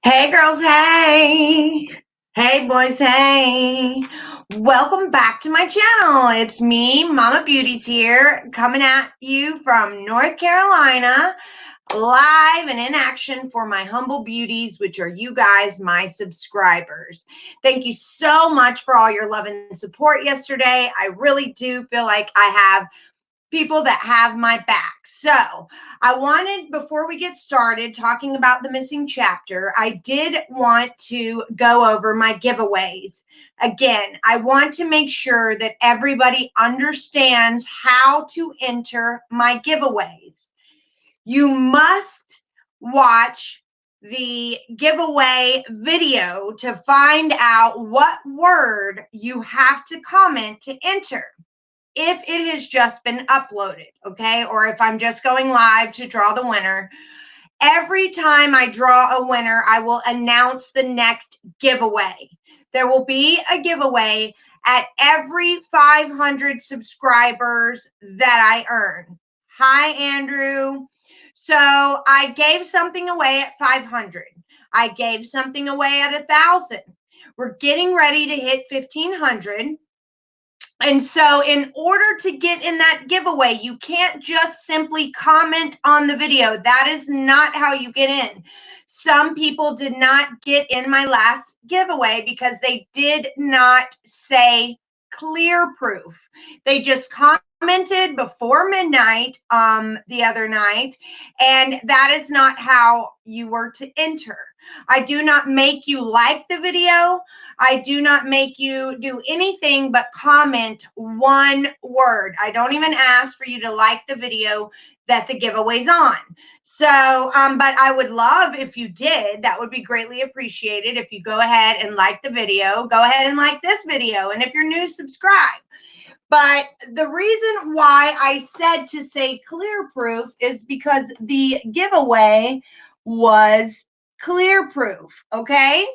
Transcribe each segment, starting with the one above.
Hey girls, hey. Hey boys, hey. Welcome back to my channel. It's me, Mama Beauties here, coming at you from North Carolina, live and in action for my humble beauties, which are you guys, my subscribers. Thank you so much for all your love and support yesterday. I really do feel like I have people that have my back. So I wanted, before we get started talking about the missing chapter, I did want to go over my giveaways. Again, I want to make sure that everybody understands how to enter my giveaways. You must watch the giveaway video to find out what word you have to comment to enter if it has just been uploaded, okay? Or if I'm just going live to draw the winner. Every time I draw a winner, I will announce the next giveaway. There will be a giveaway at every 500 subscribers that I earn. Hi, Andrew. So I gave something away at 500. I gave something away at 1,000. We're getting ready to hit 1,500. And so, in order to get in that giveaway, you can't just simply comment on the video. That is not how you get in. Some people did not get in my last giveaway because they did not say clear proof. They just commented before midnight the other night, and that is not how you were to enter. I do not make you like the video. I do not make you do anything but comment one word. I don't even ask for you to like the video that the giveaway's on. So, but I would love if you did. That would be greatly appreciated. If you go ahead and like the video, go ahead and like this video. And if you're new, subscribe. But the reason why I said to say clear proof is because the giveaway was clear proof, okay?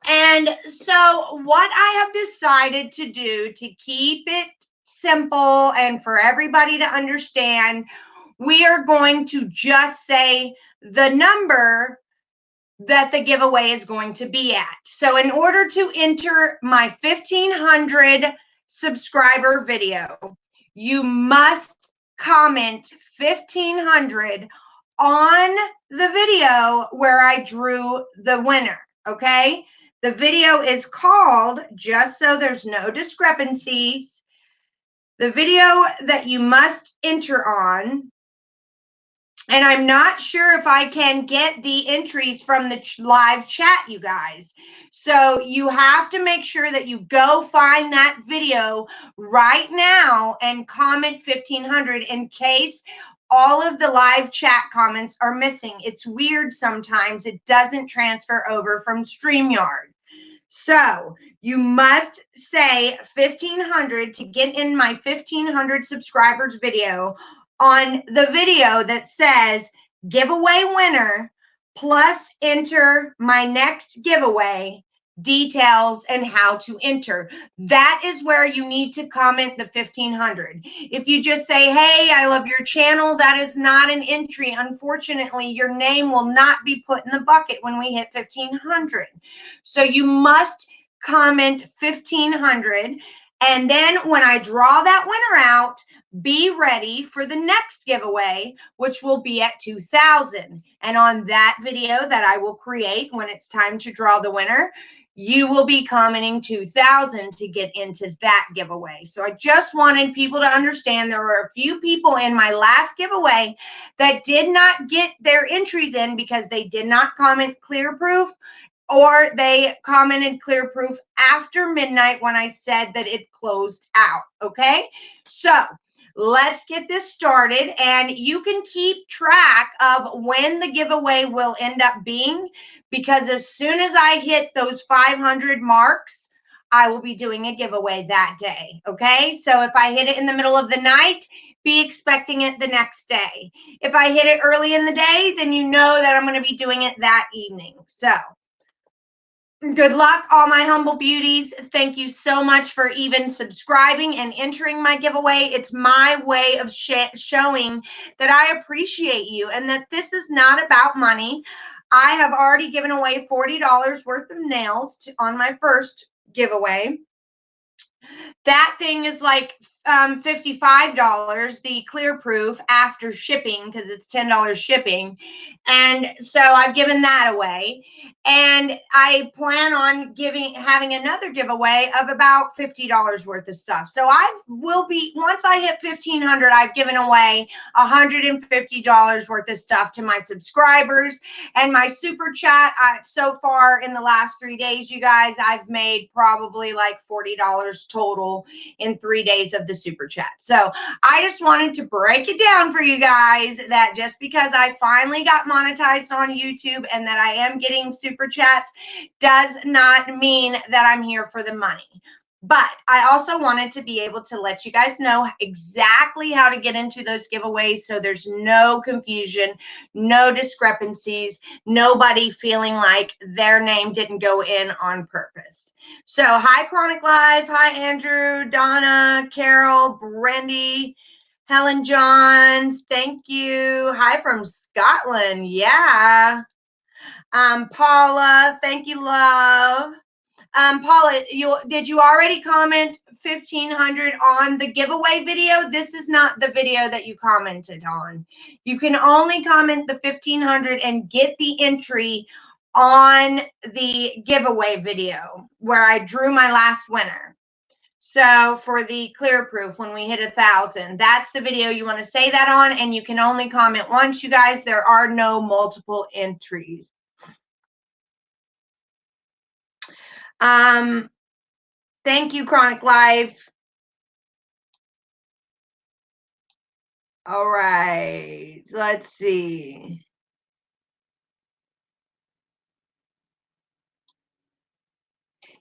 And so, what I have decided to do to keep it simple and for everybody to understand, we are going to just say the number that the giveaway is going to be at. So, in order to enter my 1,500 subscriber video, you must comment 1,500 on the video where I drew the winner. Okay. The video is called, just so there's no discrepancies, the video that you must enter on. And I'm not sure if I can get the entries from the live chat, you guys. So you have to make sure that you go find that video right now and comment 1,500 in case all of the live chat comments are missing. It's weird sometimes. It doesn't transfer over from StreamYard. So you must say 1,500 to get in my 1,500 subscribers video on the video that says giveaway winner plus enter my next giveaway details and how to enter. That is where you need to comment the 1,500. If you just say, hey, I love your channel, that is not an entry. Unfortunately, your name will not be put in the bucket when we hit 1,500. So you must comment 1,500. And then when I draw that winner out, be ready for the next giveaway, which will be at 2,000. And on that video that I will create when it's time to draw the winner, you will be commenting 2,000 to get into that giveaway. So I just wanted people to understand there were a few people in my last giveaway that did not get their entries in because they did not comment clear proof, or they commented clear proof after midnight when I said that it closed out. Okay. So let's get this started, and you can keep track of when the giveaway will end up being, because as soon as I hit those 500 marks, I will be doing a giveaway that day. Okay. So if I hit it in the middle of the night, be expecting it the next day. If I hit it early in the day, then you know that I'm going to be doing it that evening. So good luck, all my humble beauties. Thank you so much for even subscribing and entering my giveaway. It's my way of showing that I appreciate you and that this is not about money. I have already given away $40 worth of nails on my first giveaway. That thing is like $55, the clear proof after shipping, because it's $10 shipping. And so I've given that away. And I plan on having another giveaway of about $50 worth of stuff. So I will be, once I hit 1,500, I've given away $150 worth of stuff to my subscribers. And my super chat, so far in the last 3 days, you guys, I've made probably like $40 total in 3 days of the super chat. So I just wanted to break it down for you guys that just because I finally got monetized on YouTube and that I am getting super chats does not mean that I'm here for the money. But I also wanted to be able to let you guys know exactly how to get into those giveaways so there's no confusion, no discrepancies, nobody feeling like their name didn't go in on purpose. So hi, Chronic Life. Hi, Andrew, Donna, Carol, Brandy, Helen Johns. Thank you. Hi from Scotland. Yeah. Paula, thank you, love. Paula, did you already comment 1,500 on the giveaway video? This is not the video that you commented on. You can only comment the 1,500 and get the entry on the giveaway video where I drew my last winner. So for the clear proof, when we hit 1,000, that's the video you want to say that on, and you can only comment once, you guys. There are no multiple entries. Thank you, Chronic Life. All right, let's see.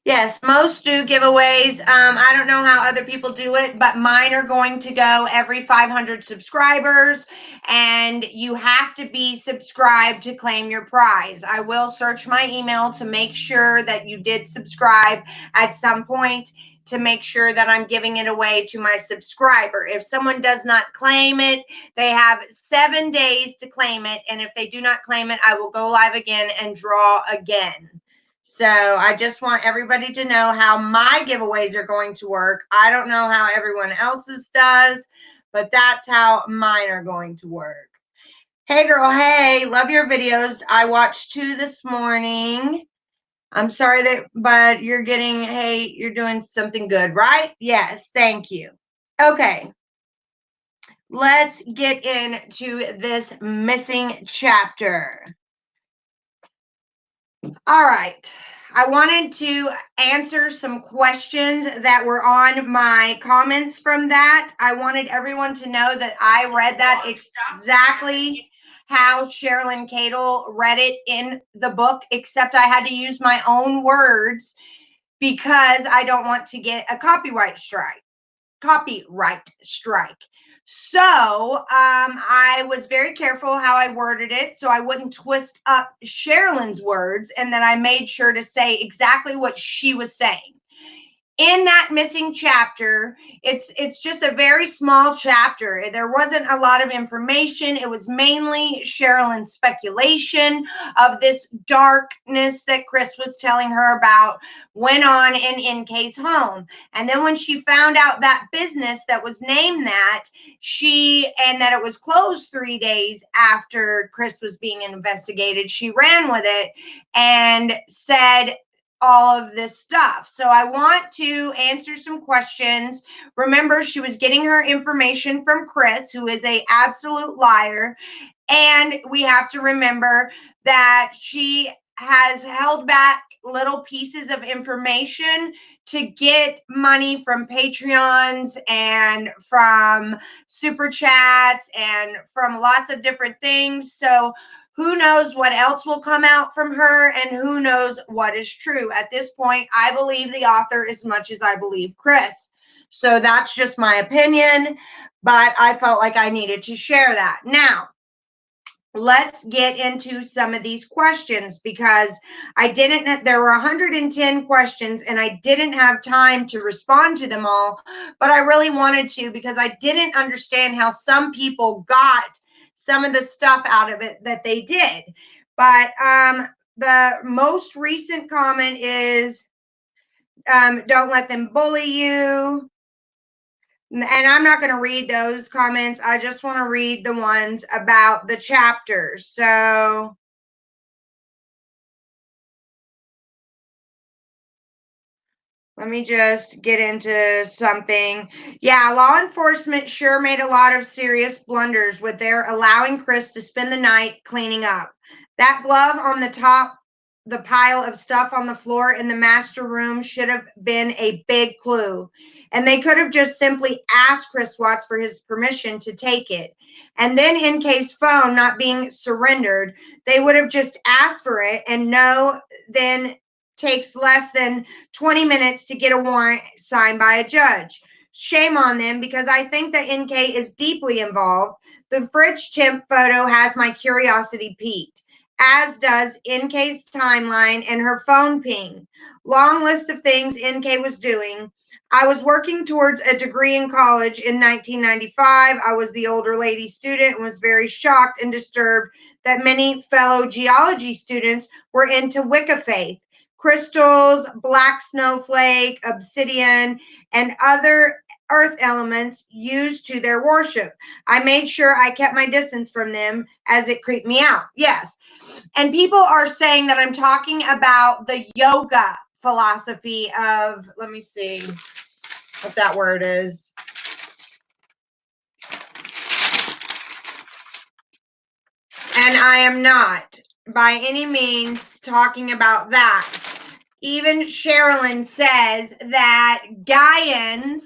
Yes, most do giveaways. I don't know how other people do it, but mine are going to go every 500 subscribers, and you have to be subscribed to claim your prize. I will search my email to make sure that you did subscribe at some point to make sure that I'm giving it away to my subscriber. If someone does not claim it, they have 7 days to claim it, and if they do not claim it, I will go live again and draw again. So I just want everybody to know how my giveaways are going to work. I don't know how everyone else's does, but that's how mine are going to work. Hey girl, hey, love your videos. I watched 2 this morning. I'm sorry but you're getting, hey, you're doing something good, right? Yes, thank you. Okay. Let's get into this missing chapter. All right. I wanted to answer some questions that were on my comments from that. I wanted everyone to know that I read that exactly how Sherilyn Cadle read it in the book, except I had to use my own words because I don't want to get a copyright strike. So I was very careful how I worded it so I wouldn't twist up Sherilyn's words, and then I made sure to say exactly what she was saying. In that missing chapter, it's just a very small chapter. There wasn't a lot of information. It was mainly Sherilyn's speculation of this darkness that Chris was telling her about went on in NK's home. And then when she found out that business that was named that, and that it was closed 3 days after Chris was being investigated, she ran with it and said all of this stuff. So I want to answer some questions. Remember, she was getting her information from Chris, who is an absolute liar. And we have to remember that she has held back little pieces of information to get money from Patreons and from super chats and from lots of different things. So who knows what else will come out from her, and who knows what is true. At this point, I believe the author as much as I believe Chris. So that's just my opinion, but I felt like I needed to share that. Now, let's get into some of these questions because there were 110 questions and I didn't have time to respond to them all, but I really wanted to because I didn't understand how some people got some of the stuff out of it that they did. But the most recent comment is, don't let them bully you. And I'm not going to read those comments. I just want to read the ones about the chapters. So let me just get into something. Yeah, law enforcement sure made a lot of serious blunders with their allowing Chris to spend the night cleaning up. That glove on the top, the pile of stuff on the floor in the master room should have been a big clue. And they could have just simply asked Chris Watts for his permission to take it. And then, in case phone not being surrendered, they would have just asked for it and then takes less than 20 minutes to get a warrant signed by a judge. Shame on them, because I think that NK is deeply involved. The fridge temp photo has my curiosity piqued, as does NK's timeline and her phone ping. Long list of things NK was doing. I was working towards a degree in college in 1995. I was the older lady student and was very shocked and disturbed that many fellow geology students were into Wicca faith. Crystals, black snowflake, obsidian, and other earth elements used to their worship. I made sure I kept my distance from them as it creeped me out. Yes. And people are saying that I'm talking about the yoga philosophy of, let me see what that word is. And I am not by any means talking about that. Even Sherilyn says that Gaians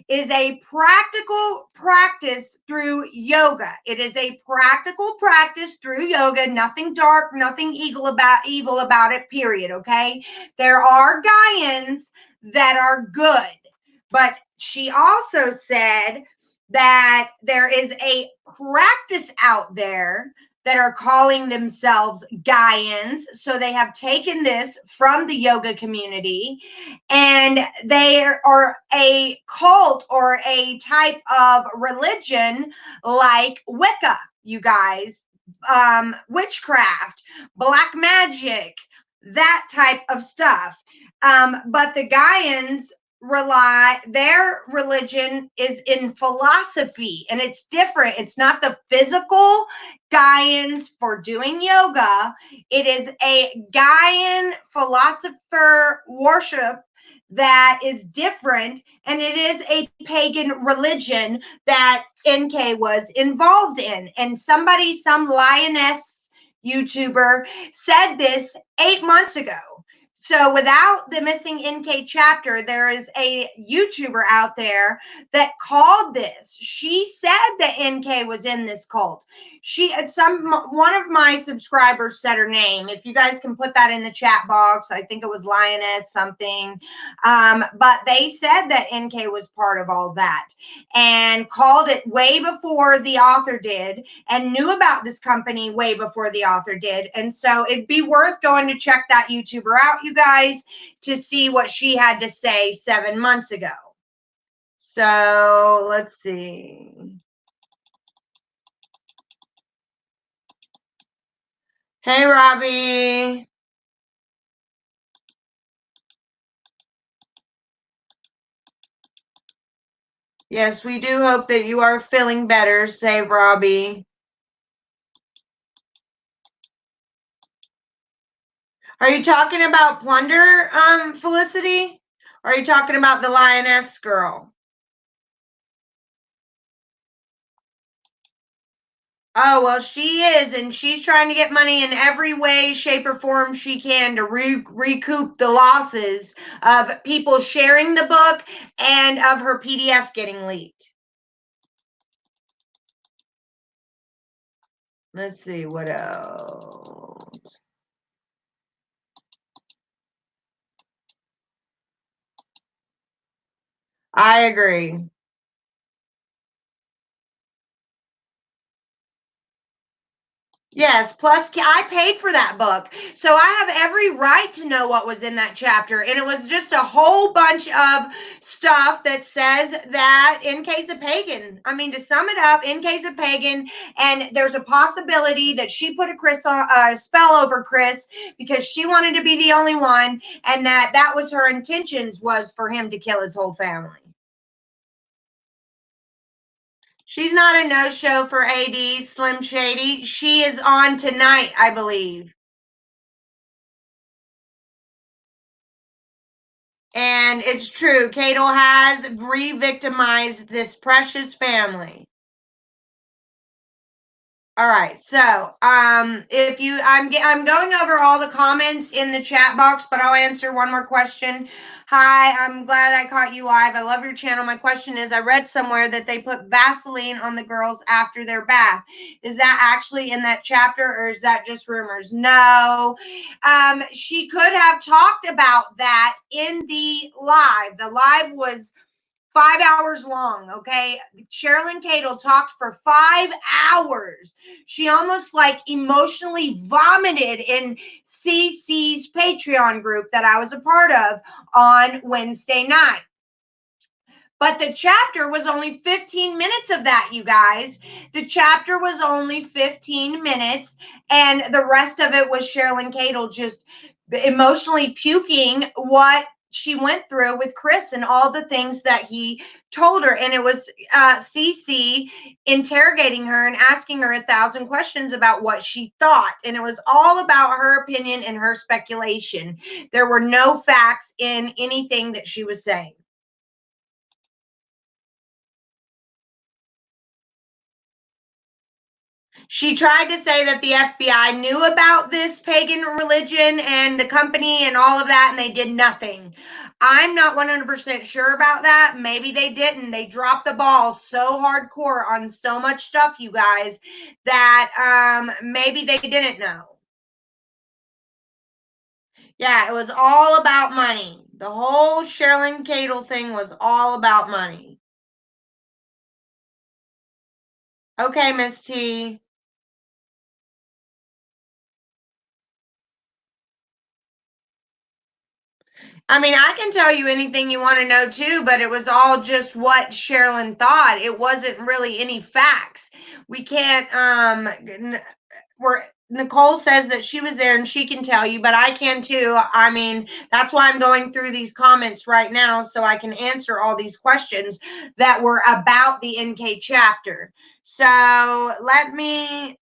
is a practical practice through yoga. It is a practical practice through yoga, nothing dark, nothing evil about it, period, okay? There are Gaians that are good, but she also said that there is a practice out there that are calling themselves Gaians. So they have taken this from the yoga community, and they are a cult or a type of religion like Wicca, you guys, witchcraft, black magic, that type of stuff. But the Gaians their religion is in philosophy, and it's different. It's not the physical Gaians for doing yoga. It is a Gaian philosopher worship that is different, and it is a pagan religion that NK was involved in. And some lioness YouTuber said this 8 months ago. So without the missing NK chapter, there is a YouTuber out there that called this. She said that NK was in this cult. One of my subscribers said her name. If you guys can put that in the chat box, I think it was Lioness something. But they said that NK was part of all that and called it way before the author did, and knew about this company way before the author did. And so it'd be worth going to check that YouTuber out, you guys, to see what she had to say 7 months ago. So let's see. Hey, Robbie. Yes, we do hope that you are feeling better, say Robbie. Are you talking about Plunder, Felicity? Or are you talking about the lioness girl? Oh, well, she is, and she's trying to get money in every way, shape, or form she can to recoup the losses of people sharing the book and of her PDF getting leaked. Let's see, what else? I agree. Yes, plus I paid for that book. So I have every right to know what was in that chapter. And it was just a whole bunch of stuff that says that NK's a pagan. I mean, to sum it up, NK's a pagan, and there's a possibility that she put a spell over Chris because she wanted to be the only one, and that was her intentions, was for him to kill his whole family. She's not a no-show for AD, Slim Shady. She is on tonight, I believe. And it's true. Cadel has re-victimized this precious family. All right. So, if you, I'm going over all the comments in the chat box, but I'll answer one more question. Hi, I'm glad I caught you live. I love your channel. My question is, I read somewhere that they put Vaseline on the girls after their bath. Is that actually in that chapter, or is that just rumors? No. She could have talked about that in the live. The live was 5 hours long, okay? Sherilyn Cadle talked for 5 hours. She almost like emotionally vomited in CC's Patreon group that I was a part of on Wednesday night. But the chapter was only 15 minutes of that, you guys. The chapter was only 15 minutes, and the rest of it was Sherilyn Cadle just emotionally puking what she went through with Chris and all the things that he told her. And it was CC interrogating her and asking her 1,000 questions about what she thought. And it was all about her opinion and her speculation. There were no facts in anything that she was saying. She tried to say that the FBI knew about this pagan religion and the company and all of that, and they did nothing. I'm not 100% sure about that. Maybe they didn't. They dropped the ball so hardcore on so much stuff, you guys, that maybe they didn't know. Yeah, it was all about money. The whole Sherilyn Cadle thing was all about money. Okay, Miss T. I mean, I can tell you anything you want to know too, but it was all just what Sherilyn thought. It wasn't really any facts. We can't Nicole says that she was there and she can tell you, but I can too. I mean, that's why I'm going through these comments right now so I can answer all these questions that were about the NK chapter. So let me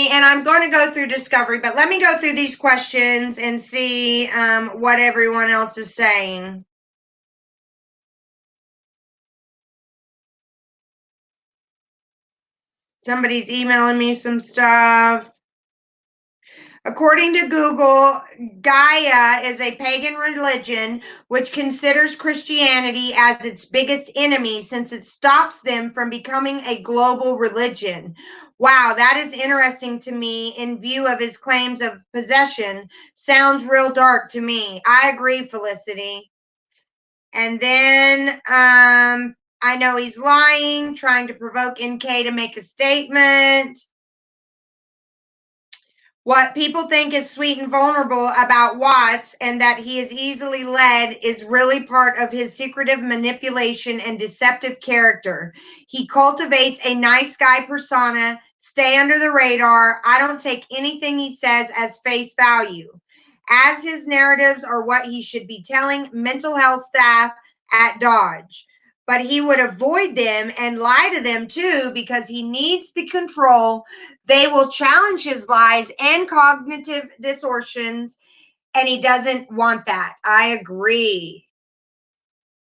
and I'm going to go through Discovery, but let me go through these questions and see what everyone else is saying. Somebody's emailing me some stuff. According to Google, Gaia is a pagan religion which considers Christianity as its biggest enemy since it stops them from becoming a global religion. Wow, that is interesting to me in view of his claims of possession. Sounds real dark to me. I agree, Felicity. And then I know he's lying, trying to provoke NK to make a statement. What people think is sweet and vulnerable about Watts and that he is easily led is really part of his secretive manipulation and deceptive character. He cultivates a nice guy persona, stay under the radar. I don't take anything he says as face value, as his narratives are what he should be telling mental health staff at Dodge. But he would avoid them and lie to them too because he needs the control. They will challenge his lies and cognitive distortions, and he doesn't want that. I agree.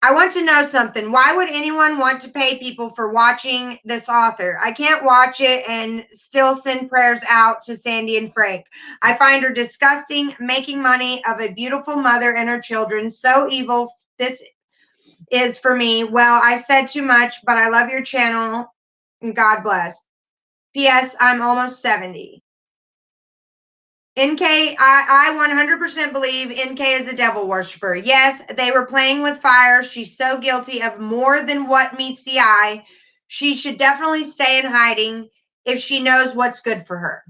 I want to know something. Why would anyone want to pay people for watching this author? I can't watch it and still send prayers out to Sandy and Frank. I find her disgusting, making money of a beautiful mother and her children. So evil. This is for me. Well, I said too much, but I love your channel. And God bless. P.S. I'm almost 70. NK, I 100% believe NK is a devil worshiper. Yes, they were playing with fire. She's so guilty of more than what meets the eye. She should definitely stay in hiding if she knows what's good for her.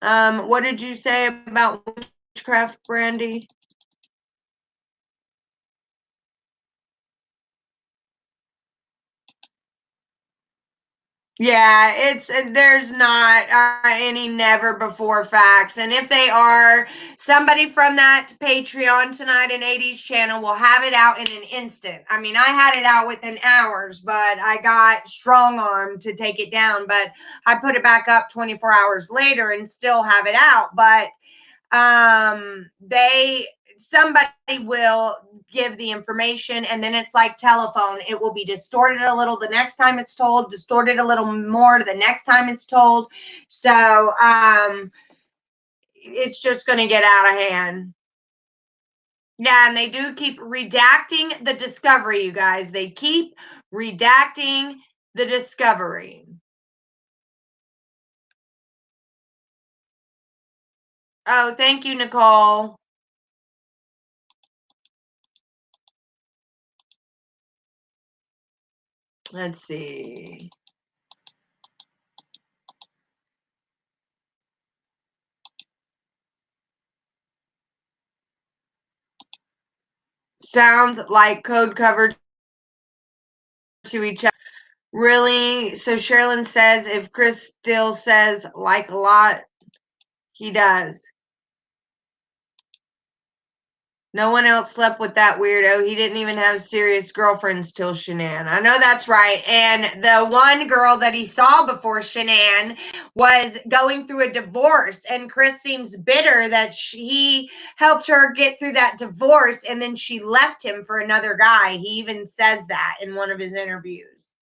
What did you say about witchcraft, Brandy? Yeah, there's not any never before facts. And if they are, somebody from that Patreon Tonight in 80s channel will have it out in an instant. I mean, I had it out within hours, but I got strong arm to take it down. But I put it back up 24 hours later and still have it out. But somebody will give the information, and then it's like telephone. It will be distorted a little the next time it's told, distorted a little more the next time it's told. So it's just going to get out of hand. Yeah, and they do keep redacting the discovery, you guys. They keep redacting the discovery. Oh, thank you, Nicole. Let's see. Sounds like code covered to each other. Really? So Sherilyn says if Chris still says like a lot, he does. No one else slept with that weirdo. He didn't even have serious girlfriends till Shanann. I know that's right. And the one girl that he saw before Shanann was going through a divorce. And Chris seems bitter that he helped her get through that divorce and then she left him for another guy. He even says that in one of his interviews.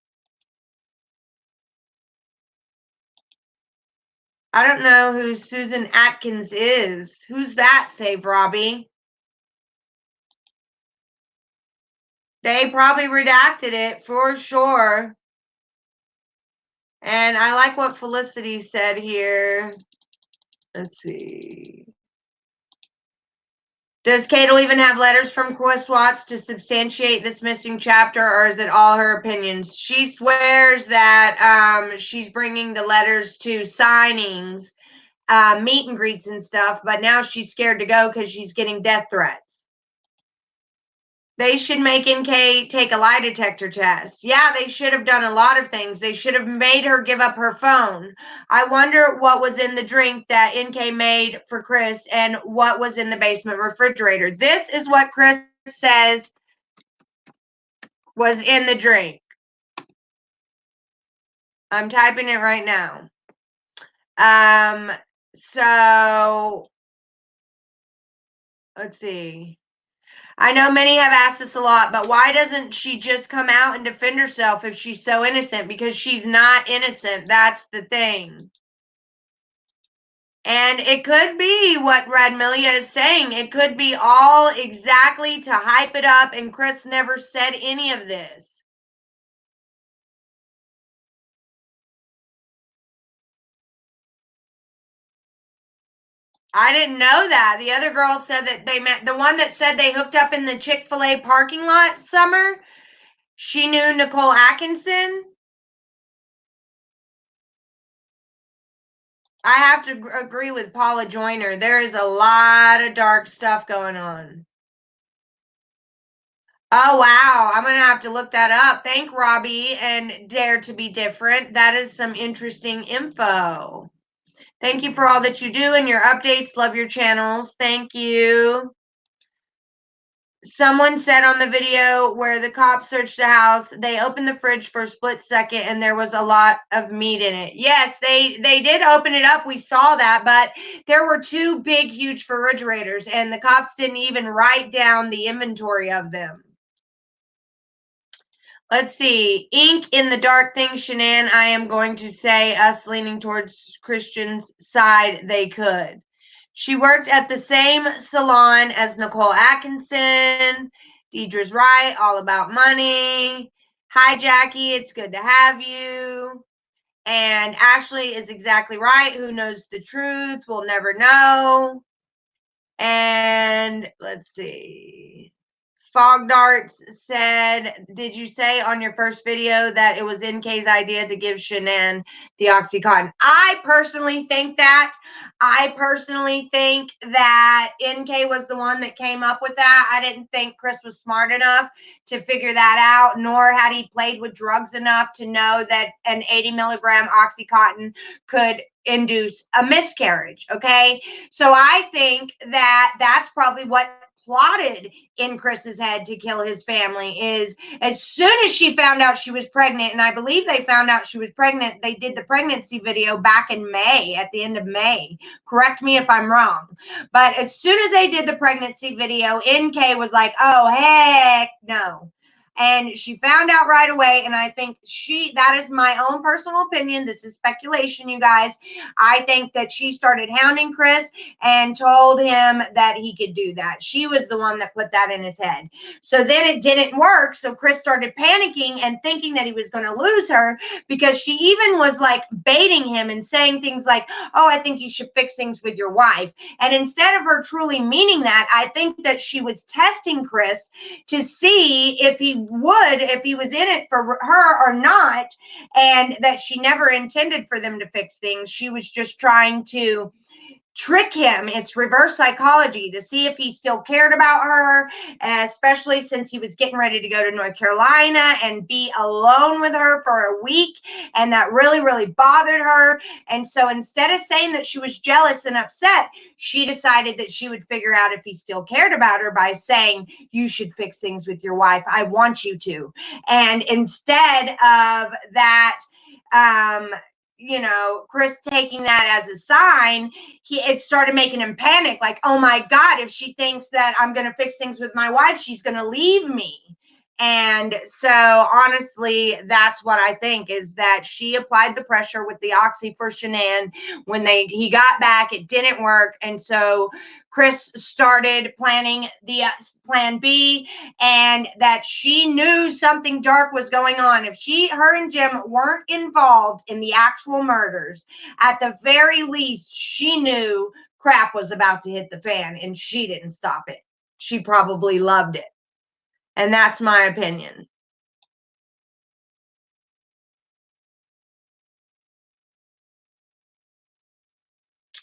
I don't know who Susan Atkins is. Who's that, Save Robbie? They probably redacted it for sure. And I like what Felicity said here. Let's see. Does Cato even have letters from Chris Watts to substantiate this missing chapter, or is it all her opinions? She swears that she's bringing the letters to signings, meet and greets and stuff, but now she's scared to go because she's getting death threats. They should make NK take a lie detector test. Yeah, they should have done a lot of things. They should have made her give up her phone. I wonder what was in the drink that NK made for Chris and what was in the basement refrigerator. This is what Chris says was in the drink. I'm typing it right now. So let's see. I know many have asked this a lot, but why doesn't she just come out and defend herself if she's so innocent? Because she's not innocent. That's the thing. And it could be what Radmilia is saying. It could be all exactly to hype it up, and Chris never said any of this. I didn't know that. The other girl said that they met, the one that said they hooked up in the Chick-fil-A parking lot summer. She knew Nicole Atkinson. I have to agree with Paula Joyner. There is a lot of dark stuff going on. Oh, wow. I'm going to have to look that up. Thank Robbie and Dare to Be Different. That is some interesting info. Thank you for all that you do and your updates. Love your channels. Thank you. Someone said on the video where the cops searched the house, they opened the fridge for a split second and there was a lot of meat in it. Yes, they did open it up. We saw that, but there were two big, huge refrigerators and the cops didn't even write down the inventory of them. Let's see. Ink in the dark thing, Shanann. I am going to say us leaning towards Christian's side, they could. She worked at the same salon as Nicole Atkinson. Deidre's right, all about money. Hi, Jackie, it's good to have you. And Ashley is exactly right. Who knows the truth? We'll never know. And let's see. Fog Darts said, did you say on your first video that it was NK's idea to give Shanann the Oxycontin? I personally think that. I personally think that NK was the one that came up with that. I didn't think Chris was smart enough to figure that out, nor had he played with drugs enough to know that an 80 milligram Oxycontin could induce a miscarriage. Okay. So I think that that's probably what plotted in Chris's head to kill his family is as soon as she found out she was pregnant, and I believe they found out she was pregnant, they did the pregnancy video back in May, at the end of May. Correct me if I'm wrong. But as soon as they did the pregnancy video, NK was like, oh, heck no. And she found out right away. And I think that is my own personal opinion. This is speculation, you guys. I think that she started hounding Chris and told him that he could do that. She was the one that put that in his head. So then it didn't work. So Chris started panicking and thinking that he was going to lose her, because she even was like baiting him and saying things like, oh, I think you should fix things with your wife. And instead of her truly meaning that, I think that she was testing Chris to see if he was in it for her or not, and that she never intended for them to fix things. She was just trying to trick him. It's reverse psychology to see if he still cared about her, especially since he was getting ready to go to North Carolina and be alone with her for a week. And that really, really bothered her. And so instead of saying that she was jealous and upset, she decided that she would figure out if he still cared about her by saying, you should fix things with your wife. I want you to. And instead of that, Chris taking that as a sign, it started making him panic. Like, oh my God, if she thinks that I'm going to fix things with my wife, she's going to leave me. And so honestly, that's what I think, is that she applied the pressure with the Oxy for Shanann. When he got back, it didn't work. And so Chris started planning the plan B, and that she knew something dark was going on. If her and Jim weren't involved in the actual murders, at the very least, she knew crap was about to hit the fan, and she didn't stop it. She probably loved it. And that's my opinion.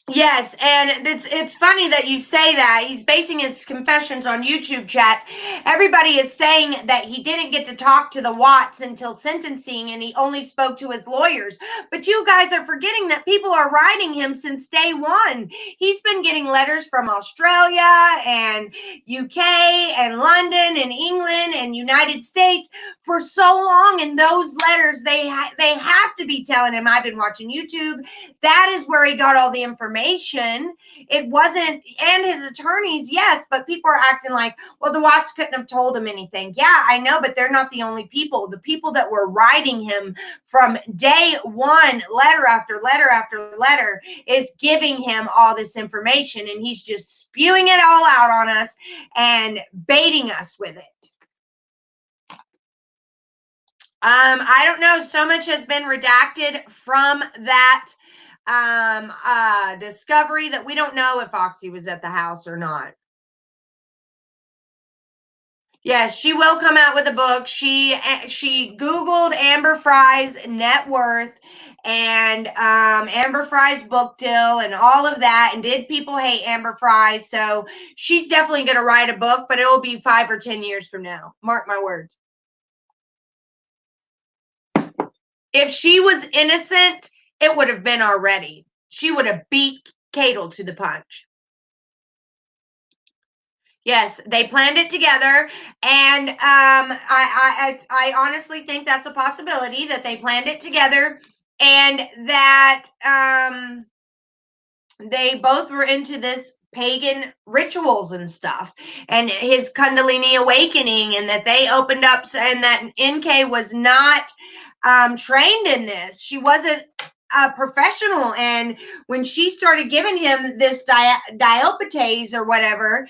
Yes, and it's funny that you say that. He's basing his confessions on YouTube chats. Everybody is saying that he didn't get to talk to the Watts until sentencing, and he only spoke to his lawyers. But you guys are forgetting that people are writing him since day one. He's been getting letters from Australia and UK and London and England and United States for so long, and those letters, they have to be telling him, I've been watching YouTube. That is where he got all the information. It wasn't, and his attorneys, yes, but people are acting like, well, the Watts couldn't have told him anything. Yeah, I know, but they're not the only people. The people that were writing him from day one, letter after letter after letter, is giving him all this information, and he's just spewing it all out on us and baiting us with it. I don't know. So much has been redacted from that discovery that we don't know if Oxy was at the house or not. Yes, she will come out with a book. She Googled Amber Frey's net worth and Amber Frey's book deal and all of that. And did people hate Amber Frey? So she's definitely going to write a book, but it will be 5 or 10 years from now. Mark my words. If she was innocent, it would have been already. She would have beat Cadel to the punch. Yes, they planned it together, and I honestly think that's a possibility, that they planned it together, and that they both were into this pagan rituals and stuff, and his Kundalini awakening, and that they opened up, and that NK was not trained in this. She wasn't a professional, and when she started giving him this diopatase or whatever,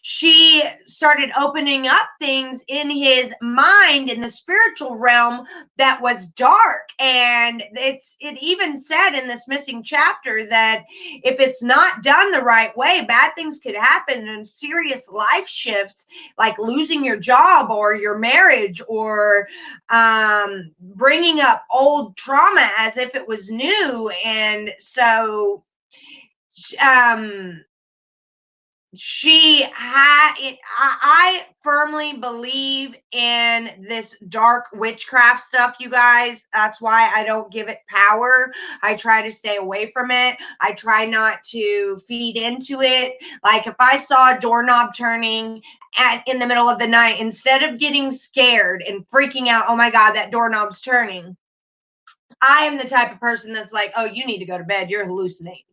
she started opening up things in his mind in the spiritual realm that was dark. And it even said in this missing chapter that if it's not done the right way, bad things could happen and serious life shifts, like losing your job or your marriage, or bringing up old trauma as if it was new. And so um she had it. I firmly believe in this dark witchcraft stuff, you guys. That's why I don't give it power. I try to stay away from it. I try not to feed into it. Like if I saw a doorknob turning in the middle of the night, instead of getting scared and freaking out, oh my God, that doorknob's turning, I am the type of person that's like, oh, you need to go to bed. You're hallucinating.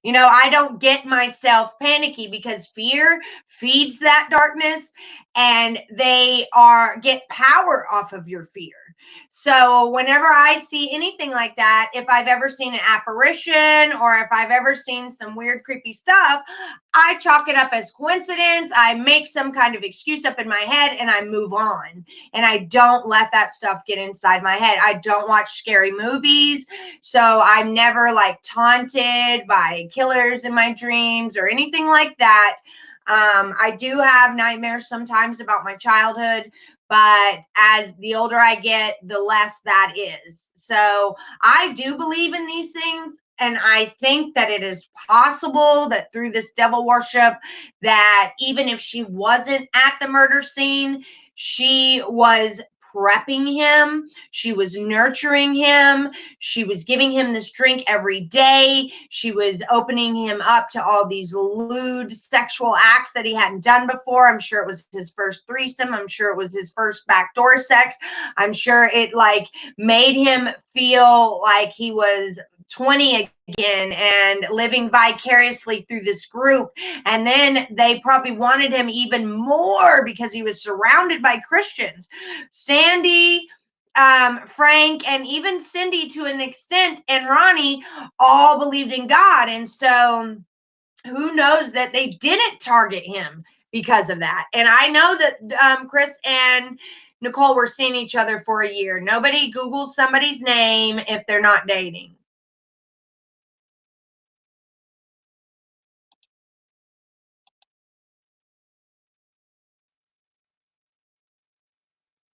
I don't get myself panicky because fear feeds that darkness, and they get power off of your fear. So whenever I see anything like that, if I've ever seen an apparition or if I've ever seen some weird, creepy stuff, I chalk it up as coincidence. I make some kind of excuse up in my head and I move on. And I don't let that stuff get inside my head. I don't watch scary movies. So I'm never like taunted by killers in my dreams or anything like that. I do have nightmares sometimes about my childhood, but as the older I get, the less that is. So I do believe in these things. And I think that it is possible that through this devil worship, that even if she wasn't at the murder scene, she was prepping him, she was nurturing him, she was giving him this drink every day, she was opening him up to all these lewd sexual acts that he hadn't done before. I'm sure it was his first threesome, I'm sure it was his first backdoor sex, I'm sure it like made him feel like he was 20 again and living vicariously through this group. And then they probably wanted him even more because he was surrounded by Christians. Sandy, Frank, and even Cindy to an extent, and Ronnie all believed in God. And so who knows that they didn't target him because of that. And I know that Chris and Nicole were seeing each other for a year. Nobody Googles somebody's name if they're not dating.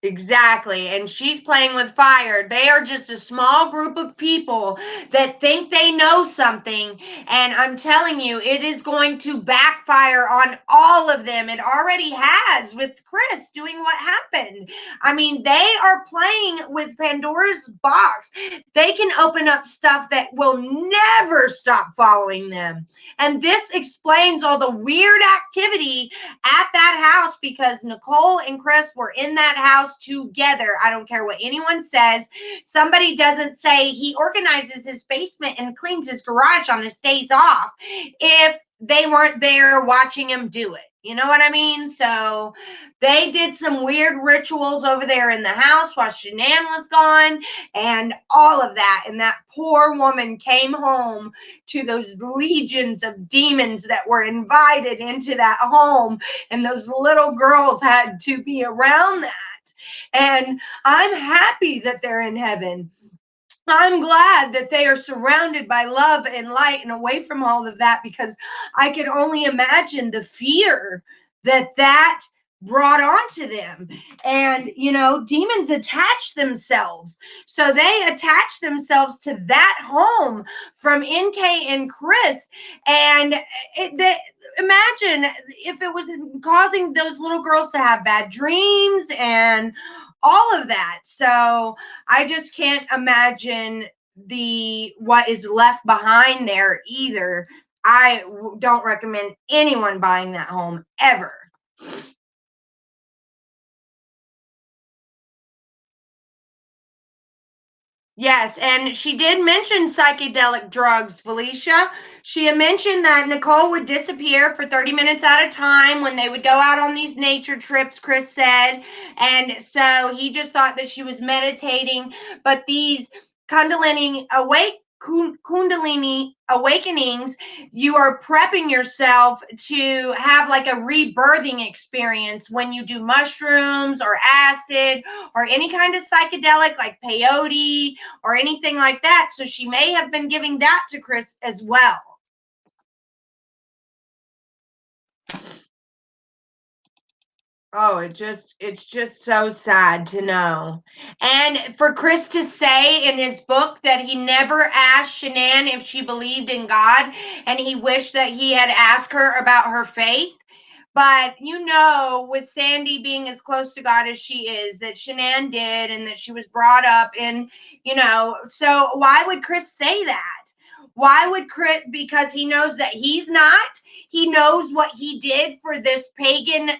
Exactly. And she's playing with fire. They are just a small group of people that think they know something. And I'm telling you, it is going to backfire on all of them. It already has with Chris doing what happened. I mean, they are playing with Pandora's box. They can open up stuff that will never stop following them. And this explains all the weird activity at that house, because Nicole and Chris were in that house together. I don't care what anyone says. Somebody doesn't say he organizes his basement and cleans his garage on his days off if they weren't there watching him do it. You know what I mean? So they did some weird rituals over there in the house while Shanann was gone and all of that. And that poor woman came home to those legions of demons that were invited into that home. And those little girls had to be around that. And I'm happy that they're in heaven. I'm glad that they are surrounded by love and light and away from all of that, because I can only imagine the fear that brought onto them. And demons attach themselves, so they attach themselves to that home from NK and Chris. And imagine if it was causing those little girls to have bad dreams and all of that. So I just can't imagine what is left behind there either. I don't recommend anyone buying that home ever. Yes, and she did mention psychedelic drugs, Felicia. She had mentioned that Nicole would disappear for 30 minutes at a time when they would go out on these nature trips, Chris said. And so he just thought that she was meditating. But these Kundalini awake Kundalini awakenings, you are prepping yourself to have like a rebirthing experience when you do mushrooms or acid or any kind of psychedelic like peyote or anything like that. So she may have been giving that to Chris as well. Oh, it's just so sad to know. And for Chris to say in his book that he never asked Shanann if she believed in God and he wished that he had asked her about her faith. But you know, with Sandy being as close to God as she is, that Shanann did and that she was brought up in, so why would Chris say that? Why would Chris? Because he knows that he's not. He knows what he did for this pagan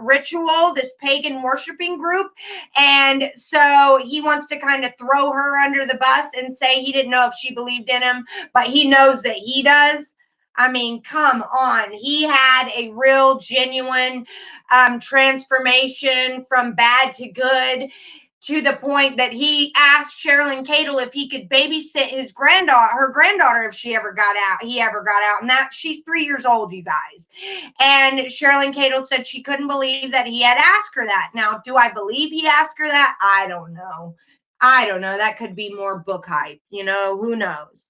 ritual, this pagan worshiping group. And so he wants to kind of throw her under the bus and say he didn't know if she believed in him, but he knows that he does. I mean, come on. He had a real, genuine transformation from bad to good, to the point that he asked Sherilyn Cadle if he could babysit her granddaughter, if she ever got out, he ever got out. And that she's 3 years old, you guys. And Sherilyn Cadle said she couldn't believe that he had asked her that. Now, do I believe he asked her that? I don't know. That could be more book hype. Who knows?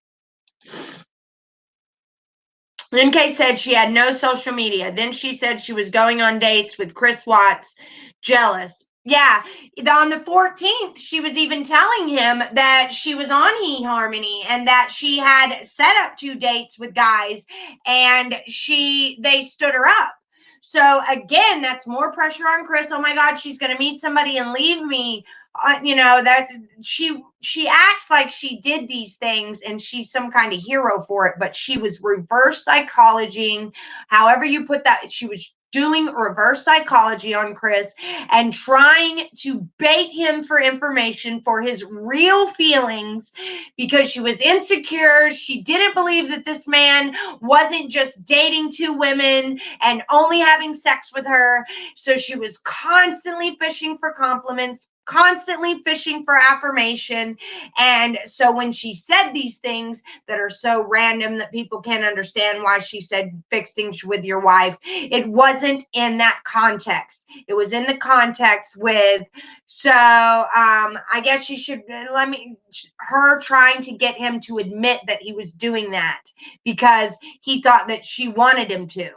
NK said she had no social media. Then she said she was going on dates with Chris Watts. Jealous. Yeah, on the 14th, she was even telling him that she was on eHarmony and that she had set up 2 dates with guys and they stood her up. So again, that's more pressure on Chris. Oh my God, she's going to meet somebody and leave me. That she acts like she did these things and she's some kind of hero for it, but she was reverse psychologying, however you put that. She was doing reverse psychology on Chris and trying to bait him for information for his real feelings, because she was insecure. She didn't believe that this man wasn't just dating 2 women and only having sex with her. So she was constantly fishing for compliments, constantly fishing for affirmation. And so when she said these things that are so random that people can't understand why she said fix things with your wife, it wasn't in that context. It was in the context with, so I guess she should her trying to get him to admit that he was doing that because he thought that she wanted him to.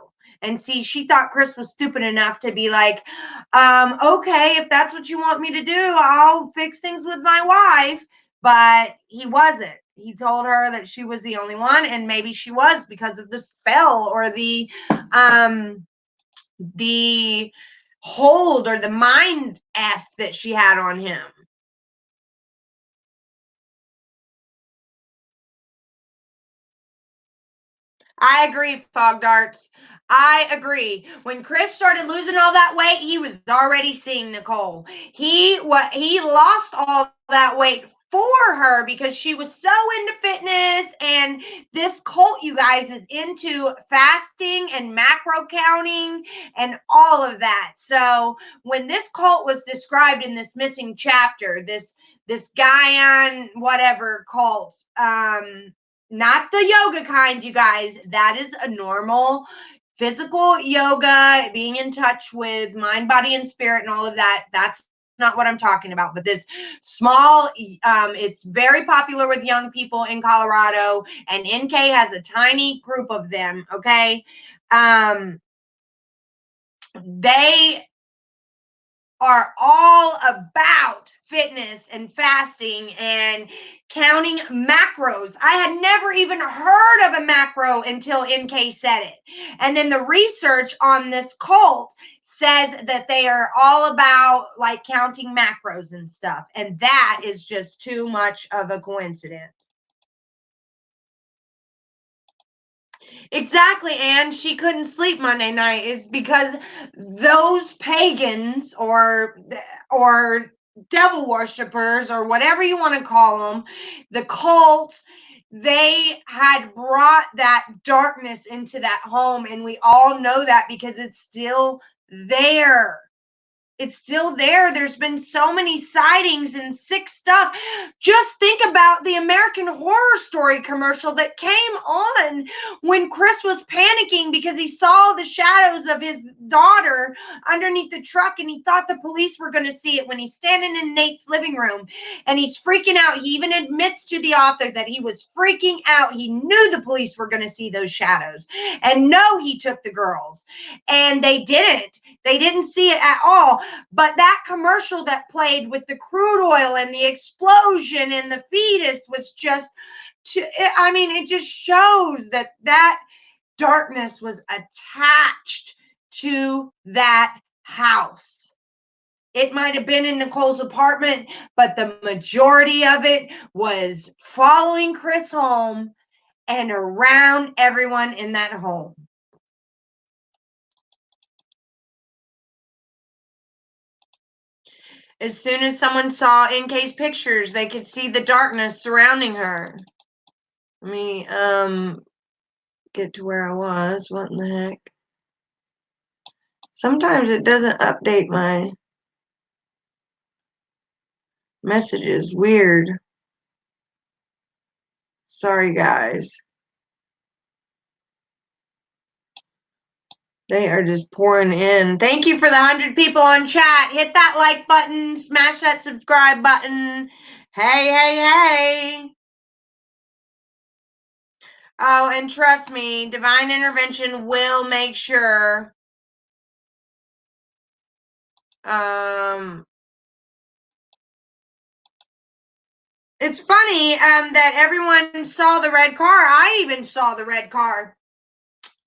And see, she thought Chris was stupid enough to be like, okay, if that's what you want me to do, I'll fix things with my wife. But he wasn't. He told her that she was the only one, and maybe she was because of the spell or the hold or the mind F that she had on him. I agree, Fog Darts. I agree. When Chris started losing all that weight, he was already seeing Nicole. He lost all that weight for her because she was so into fitness, and this cult, you guys, is into fasting and macro counting and all of that. So when this cult was described in this missing chapter, this Gaian whatever cult, not the yoga kind, you guys. That is a normal physical yoga, being in touch with mind, body, and spirit, and all of that. That's not what I'm talking about. But this small, it's very popular with young people in Colorado, and NK has a tiny group of them. Okay. They are all about fitness and fasting and counting macros. I had never even heard of a macro until NK said it. And then the research on this cult says that they are all about like counting macros and stuff. And that is just too much of a coincidence. Exactly, and she couldn't sleep Monday night is because those pagans or devil worshippers or whatever you want to call them, the cult, they had brought that darkness into that home, and we all know that because it's still there. It's still there. There's been so many sightings and sick stuff. Just think about the American Horror Story commercial that came on when Chris was panicking because he saw the shadows of his daughter underneath the truck, and he thought the police were going to see it when he's standing in Nate's living room and he's freaking out. He even admits to the author that he was freaking out. He knew the police were going to see those shadows, and no, he took the girls, and they didn't. They didn't see it at all. But that commercial that played with the crude oil and the explosion and the fetus was just, it just shows that darkness was attached to that house. It might have been in Nicole's apartment, but the majority of it was following Chris home and around everyone in that home. As soon as someone saw NK's pictures, they could see the darkness surrounding her. Let me get to where I was. What in the heck? Sometimes it doesn't update my messages. Weird. Sorry, guys. They are just pouring in. Thank you for the 100 people on chat. Hit that like button. Smash that subscribe button. Hey, hey, hey. Oh, and trust me, divine intervention will make sure it's funny that everyone saw the red car. I even saw the red car.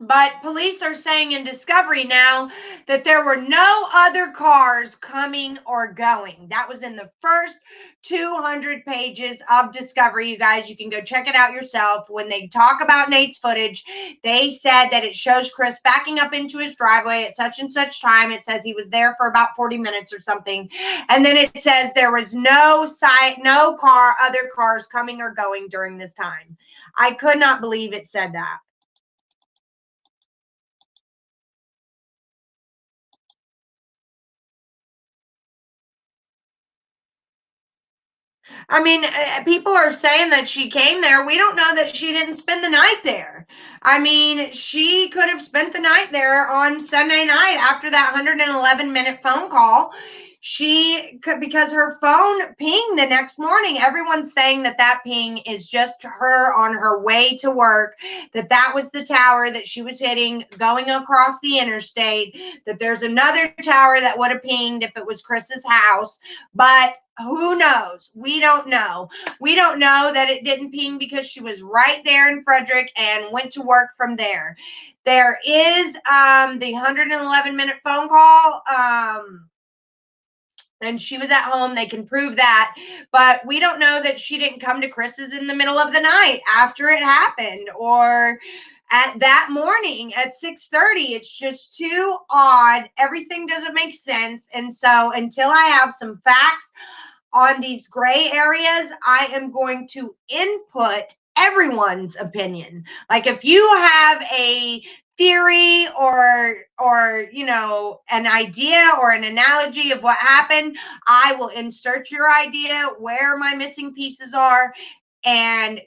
But police are saying in Discovery now that there were no other cars coming or going. That was in the first 200 pages of Discovery. You guys, you can go check it out yourself. When they talk about Nate's footage, they said that it shows Chris backing up into his driveway at such and such time. It says he was there for about 40 minutes or something. And then it says there was no other cars coming or going during this time. I could not believe it said that. I mean, people are saying that she came there. We don't know that she didn't spend the night there. I mean, she could have spent the night there on Sunday night after that 111-minute phone call. She could, because her phone pinged the next morning. Everyone's saying that ping is just her on her way to work, that was the tower that she was hitting going across the interstate, that there's another tower that would have pinged if it was Chris's house. But who knows? We don't know. We don't know that it didn't ping because she was right there in Frederick and went to work from there. There is the 111-minute phone call. And she was at home. They can prove that. But we don't know that she didn't come to Chris's in the middle of the night after it happened, or at that morning at 6:30. It's just too odd. Everything doesn't make sense. And so until I have some facts on these gray areas, I am going to input everyone's opinion. Like if you have a theory or an idea or an analogy of what happened, I will insert your idea, where my missing pieces are, and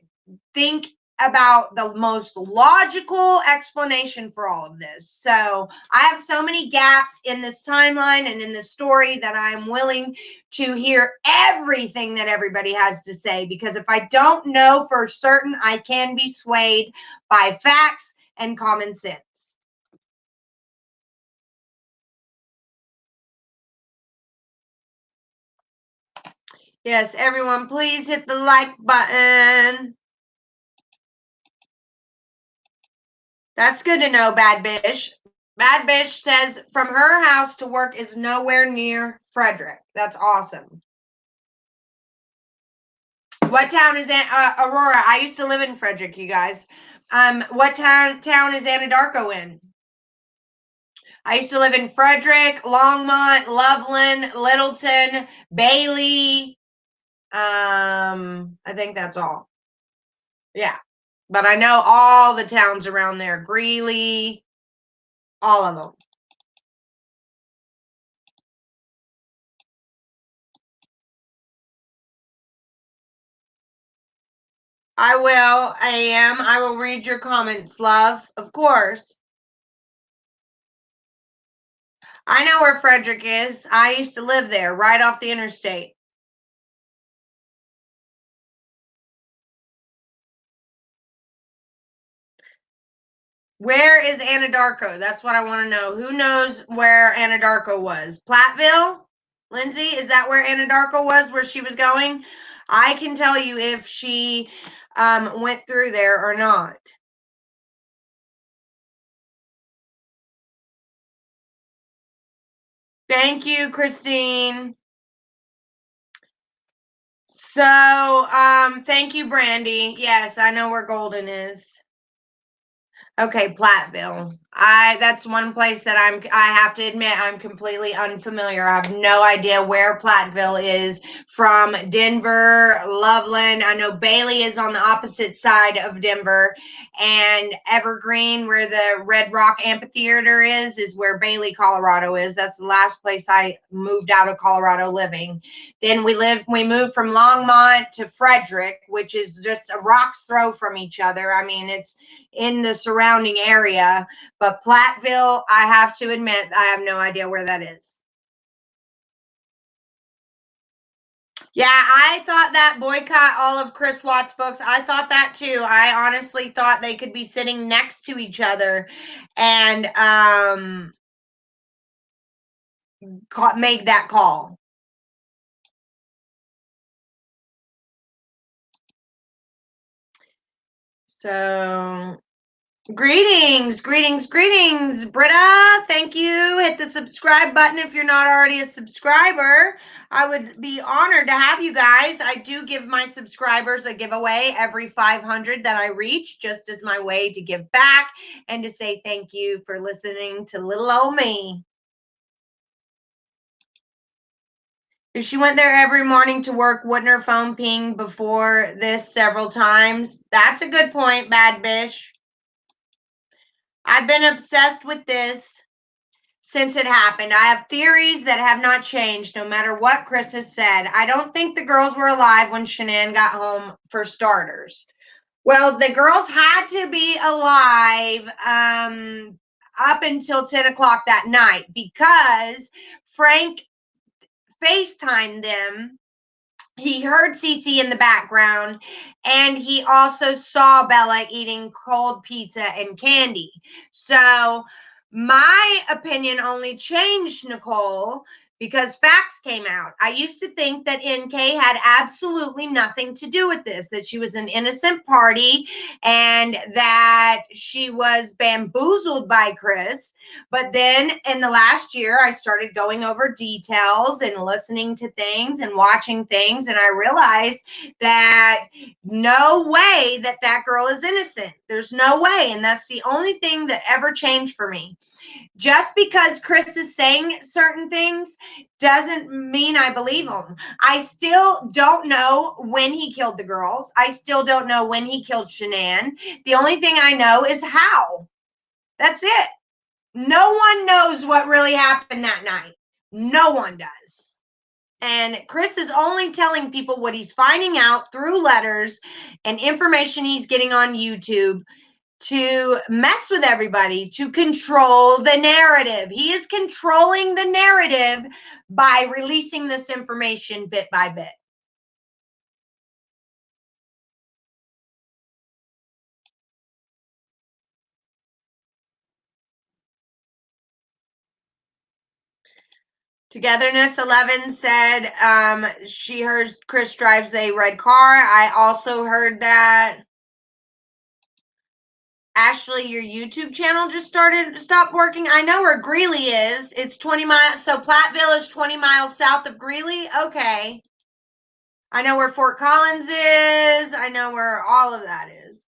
think about the most logical explanation for all of this. So I have so many gaps in this timeline and in this story that I'm willing to hear everything that everybody has to say, because if I don't know for certain, I can be swayed by facts and common sense. Yes, everyone, please hit the like button. That's good to know, Bad Bish. Bad Bish says from her house to work is nowhere near Frederick. That's awesome. What town is Aurora? I used to live in Frederick, you guys. What town is Anadarko in? I used to live in Frederick, Longmont, Loveland, Littleton, Bailey. I think that's all. Yeah. But I know all the towns around there. Greeley, all of them. I will, AM. I will read your comments, love. Of course. I know where Frederick is. I used to live there, right off the interstate. Where is Anadarko? That's what I want to know. Who knows where Anadarko was? Platteville? Lindsay, is that where Anadarko was, where she was going? I can tell you if she went through there or not. Thank you, Christine. So, thank you, Brandy. Yes, I know where Golden is. Okay, Platteville. That's one place that I have to admit I'm completely unfamiliar. I have no idea where Platteville is from Denver, Loveland. I know Bailey is on the opposite side of Denver, and Evergreen, where the Red Rock Amphitheater is where Bailey, Colorado is. That's the last place I moved out of Colorado living. Then we moved from Longmont to Frederick, which is just a rock's throw from each other. I mean, it's in the surrounding area, but Platteville, I have to admit, I have no idea where that is. Yeah, I thought that boycott all of Chris Watts' books. I thought that too. I honestly thought they could be sitting next to each other and made that call. So greetings, Britta. Thank you. Hit the subscribe button if you're not already a subscriber. I would be honored to have you guys. I do give my subscribers a giveaway every 500 that I reach, just as my way to give back and to say thank you for listening to little old me. If she went there every morning to work, wouldn't her phone ping before this several times? That's a good point, Bad Bish. I've been obsessed with this since it happened. I have theories that have not changed no matter what Chris has said. I don't think the girls were alive when Shanann got home, for starters. Well, the girls had to be alive up until 10 o'clock that night because Frank FaceTimed them. He heard Cece in the background, and he also saw Bella eating cold pizza and candy. So my opinion only changed, Nicole, because facts came out. I used to think that NK had absolutely nothing to do with this, that she was an innocent party and that she was bamboozled by Chris. But then in the last year, I started going over details and listening to things and watching things, and I realized that no way that that girl is innocent. There's no way. And that's the only thing that ever changed for me. Just because Chris is saying certain things doesn't mean I believe him. I still don't know when he killed the girls. I still don't know when he killed Shanann. The only thing I know is how. That's it. No one knows what really happened that night. No one does. And Chris is only telling people what he's finding out through letters and information he's getting on YouTube to mess with everybody, to control the narrative. He is controlling the narrative by releasing this information bit by bit. Togetherness 11 said she heard Chris drives a red car. I also heard that. Ashley, your YouTube channel just stopped working. I know where Greeley is. It's 20 miles. So Platteville is 20 miles south of Greeley. Okay. I know where Fort Collins is. I know where all of that is.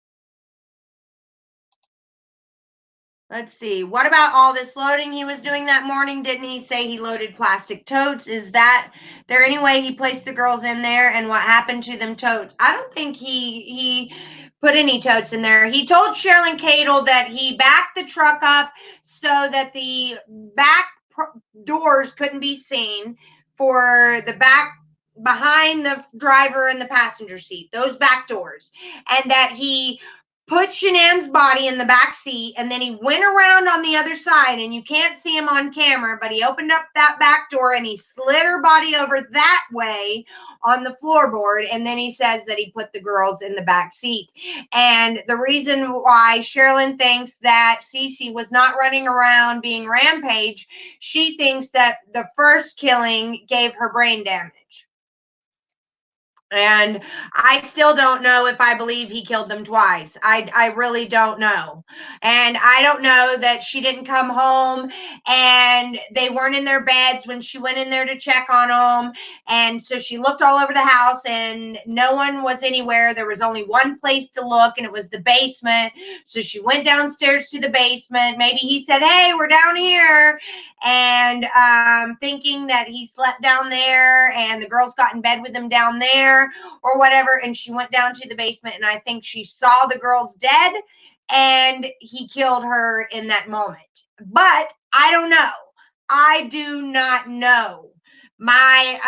Let's see. What about all this loading he was doing that morning? Didn't he say he loaded plastic totes? Is that there any way he placed the girls in there, and what happened to them totes? I don't think he put any totes in there. He told Sherilyn Cadle that he backed the truck up so that the back doors couldn't be seen for the back behind the driver and the passenger seat, those back doors, and that he put Shanann's body in the back seat, and then he went around on the other side, and you can't see him on camera, but he opened up that back door and he slid her body over that way on the floorboard, and then he says that he put the girls in the back seat. And the reason why Sherilyn thinks that Cece was not running around being Rampage, she thinks that the first killing gave her brain damage. And I still don't know if I believe he killed them twice. I really don't know. And I don't know that she didn't come home and they weren't in their beds when she went in there to check on them. And so she looked all over the house and no one was anywhere. There was only one place to look, and it was the basement. So she went downstairs to the basement. Maybe he said, "Hey, we're down here." And thinking that he slept down there and the girls got in bed with him down there or whatever, and she went down to the basement, and I think she saw the girls dead and he killed her in that moment. But I don't know. I do not know. My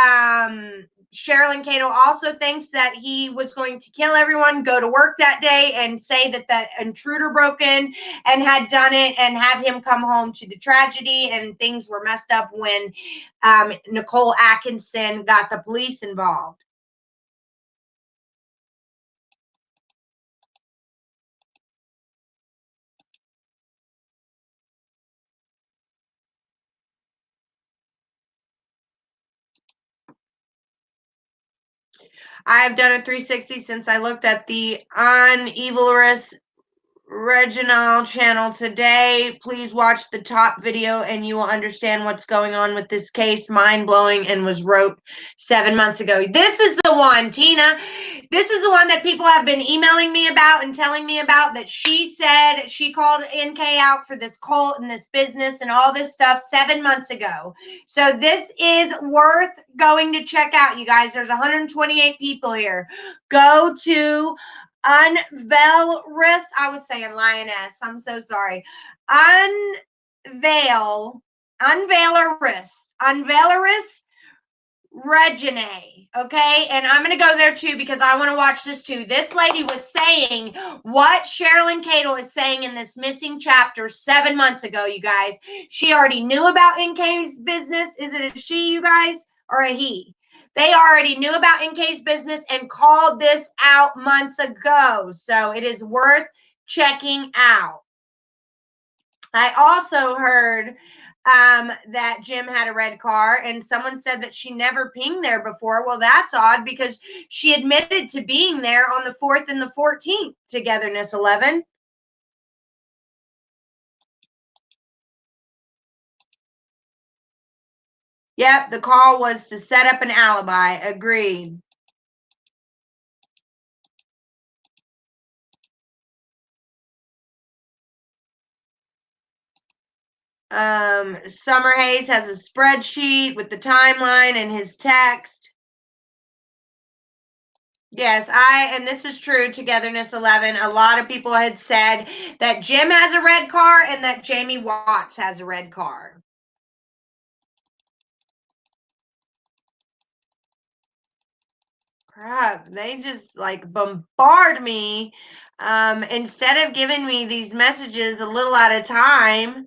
Sherilyn Cato also thinks that he was going to kill everyone, go to work that day, and say that that intruder broke in and had done it, and have him come home to the tragedy, and things were messed up when Nicole Atkinson got the police involved. I've done a 360 since I looked at the Unevilrous Reginald channel today. Please watch the top video and you will understand what's going on with this case. Mind blowing, and was wrote 7 months ago. This is the one, Tina. This is the one that people have been emailing me about and telling me about, that she said she called NK out for this cult and this business and all this stuff 7 months ago. So this is worth going to check out, you guys. There's 128 people here. Go to Unveilrous. I was saying lioness. I'm so sorry. Unveilrous Regine. Okay. And I'm going to go there too because I want to watch this too. This lady was saying what Sherilyn Cato is saying in this missing chapter 7 months ago, you guys. She already knew about NK's business. Is it a she, you guys, or a he? They already knew about NK's business and called this out months ago. So it is worth checking out. I also heard that Jim had a red car, and someone said that she never pinged there before. Well, that's odd because she admitted to being there on the 4th and the 14th, Togetherness 11. Yep, the call was to set up an alibi. Agreed. Summer Hayes has a spreadsheet with the timeline and his text. Yes, and this is true, Togetherness 11. A lot of people had said that Jim has a red car and that Jamie Watts has a red car. Crap, they just like bombard me. Instead of giving me these messages a little at a time,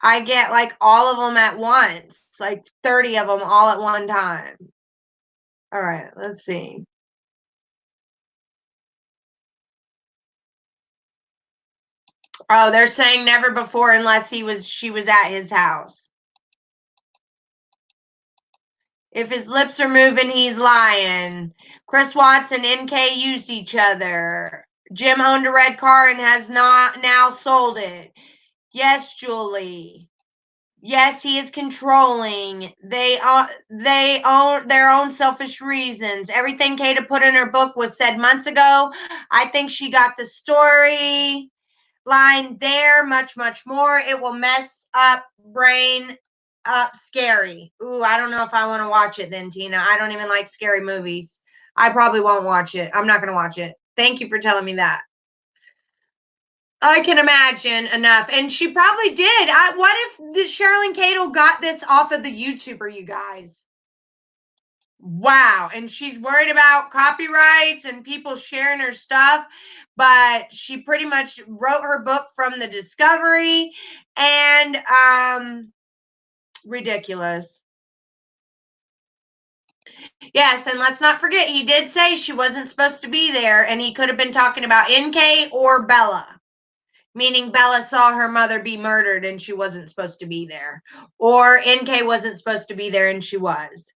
I get like all of them at once, like 30 of them all at one time. All right, let's see. Oh, they're saying never before unless she was at his house. If his lips are moving, he's lying. Chris Watts and NK used each other. Jim owned a red car and has not now sold it. Yes, Julie. Yes, he is controlling. They own their own selfish reasons. Everything Kata put in her book was said months ago. I think she got the story line there, much, much more. It will mess up brain up scary. Ooh, I don't know if I want to watch it then, Tina. I don't even like scary movies. I probably won't watch it. I'm not going to watch it. Thank you for telling me that. I can imagine enough. And she probably did. What if the Sherilyn Cato got this off of the YouTuber, you guys? Wow. And she's worried about copyrights and people sharing her stuff, but she pretty much wrote her book from the discovery, and ridiculous. Yes, and let's not forget he did say she wasn't supposed to be there, and he could have been talking about NK or Bella. Meaning Bella saw her mother be murdered and she wasn't supposed to be there. Or NK wasn't supposed to be there and she was.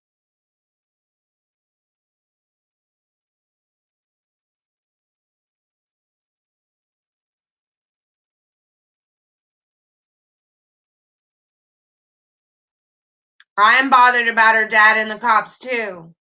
I am bothered about her dad and the cops too.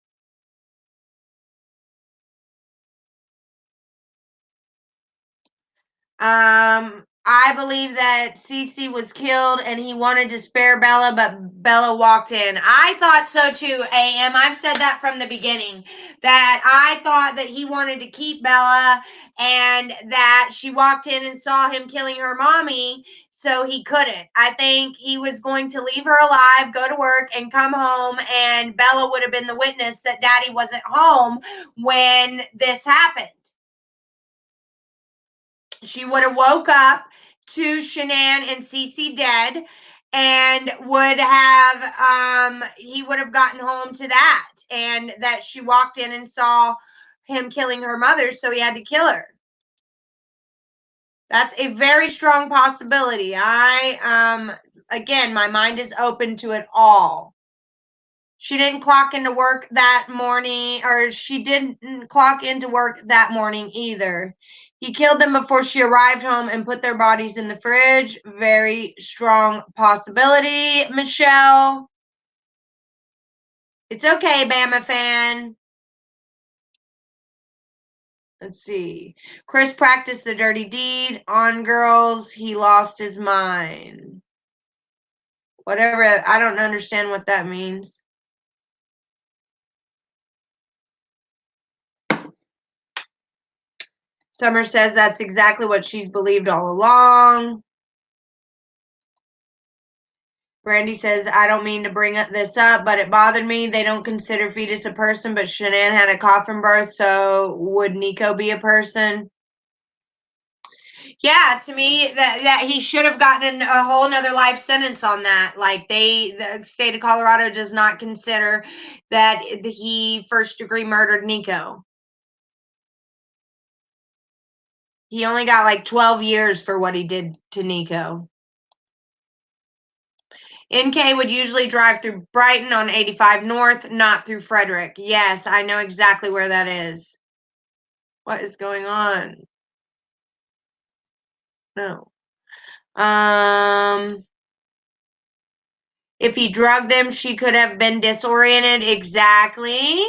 I believe that Cece was killed and he wanted to spare Bella, but Bella walked in. I thought so too, AM. I've said that from the beginning, that I thought that he wanted to keep Bella and that she walked in and saw him killing her mommy, so he couldn't. I think he was going to leave her alive, go to work, and come home, and Bella would have been the witness that Daddy wasn't home when this happened. She would have woke up to Shanann and Cece dead, and would have he would have gotten home to that, and that she walked in and saw him killing her mother, so he had to kill her. That's a very strong possibility. I again, my mind is open to it all. She didn't clock into work that morning, or she didn't clock into work that morning either. He killed them before she arrived home and put their bodies in the fridge. Very strong possibility, Michelle. It's okay, Bama fan. Let's see. Chris practiced the dirty deed on girls. He lost his mind. Whatever. I don't understand what that means. Summer says that's exactly what she's believed all along. Brandy says, I don't mean to bring this up, but it bothered me. They don't consider Fetus a person, but Shanann had a coffin birth, so would Nico be a person? Yeah, to me, that he should have gotten a whole nother life sentence on that. Like, the state of Colorado does not consider that he first degree murdered Nico. He only got like 12 years for what he did to Nico. NK would usually drive through Brighton on 85 North, not through Frederick. Yes, I know exactly where that is. What is going on? No. If he drugged them, she could have been disoriented. Exactly.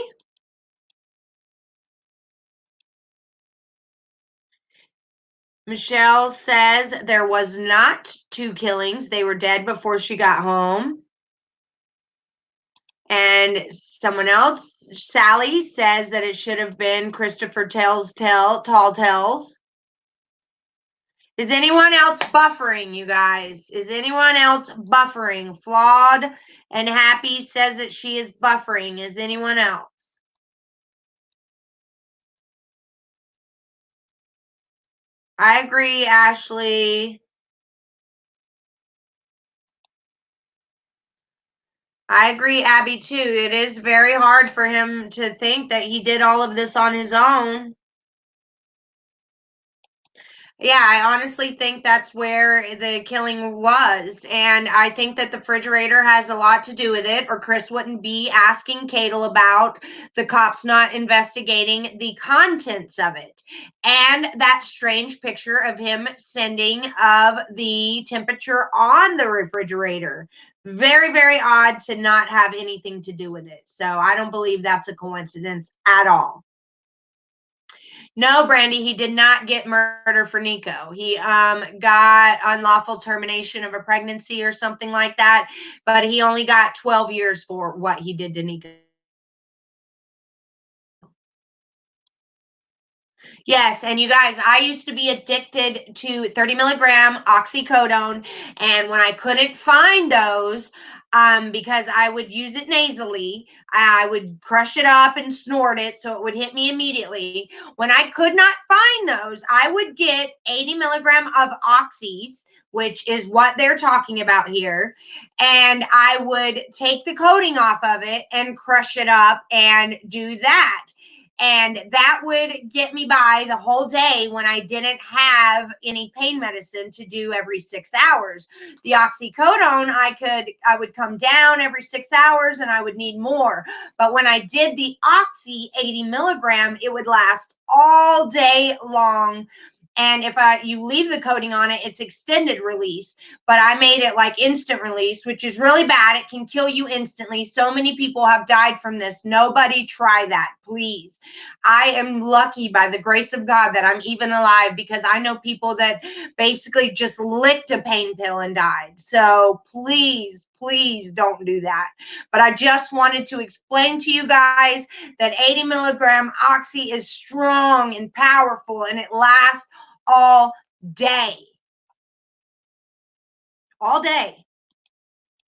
Michelle says there was not two killings. They were dead before she got home. And someone else, Sally, says that it should have been Christopher Tall Tales. Is anyone else buffering, you guys? Is anyone else buffering? Flawed and Happy says that she is buffering. Is anyone else? I agree, Ashley. I agree, Abby, too. It is very hard for him to think that he did all of this on his own. Yeah, I honestly think that's where the killing was. And I think that the refrigerator has a lot to do with it, or Chris wouldn't be asking Cadel about the cops not investigating the contents of it. And that strange picture of him sending of the temperature on the refrigerator. Very, very odd to not have anything to do with it. So I don't believe that's a coincidence at all. No, Brandy, he did not get murder for Nico. He got unlawful termination of a pregnancy or something like that, but he only got 12 years for what he did to Nico. Yes, and you guys, I used to be addicted to 30 milligram oxycodone, and when I couldn't find those, because I would use it nasally. I would crush it up and snort it so it would hit me immediately. When I could not find those, I would get 80 milligram of Oxys, which is what they're talking about here. And I would take the coating off of it and crush it up and do that. And that would get me by the whole day when I didn't have any pain medicine to do every 6 hours. The oxycodone, I would come down every 6 hours and I would need more. But when I did the Oxy 80 milligram, it would last all day long. And if you leave the coating on it, it's extended release. But I made it like instant release, which is really bad. It can kill you instantly. So many people have died from this. Nobody try that, please. I am lucky by the grace of God that I'm even alive, because I know people that basically just licked a pain pill and died. So please, please don't do that. But I just wanted to explain to you guys that 80 milligram Oxy is strong and powerful, and it lasts all day. All day.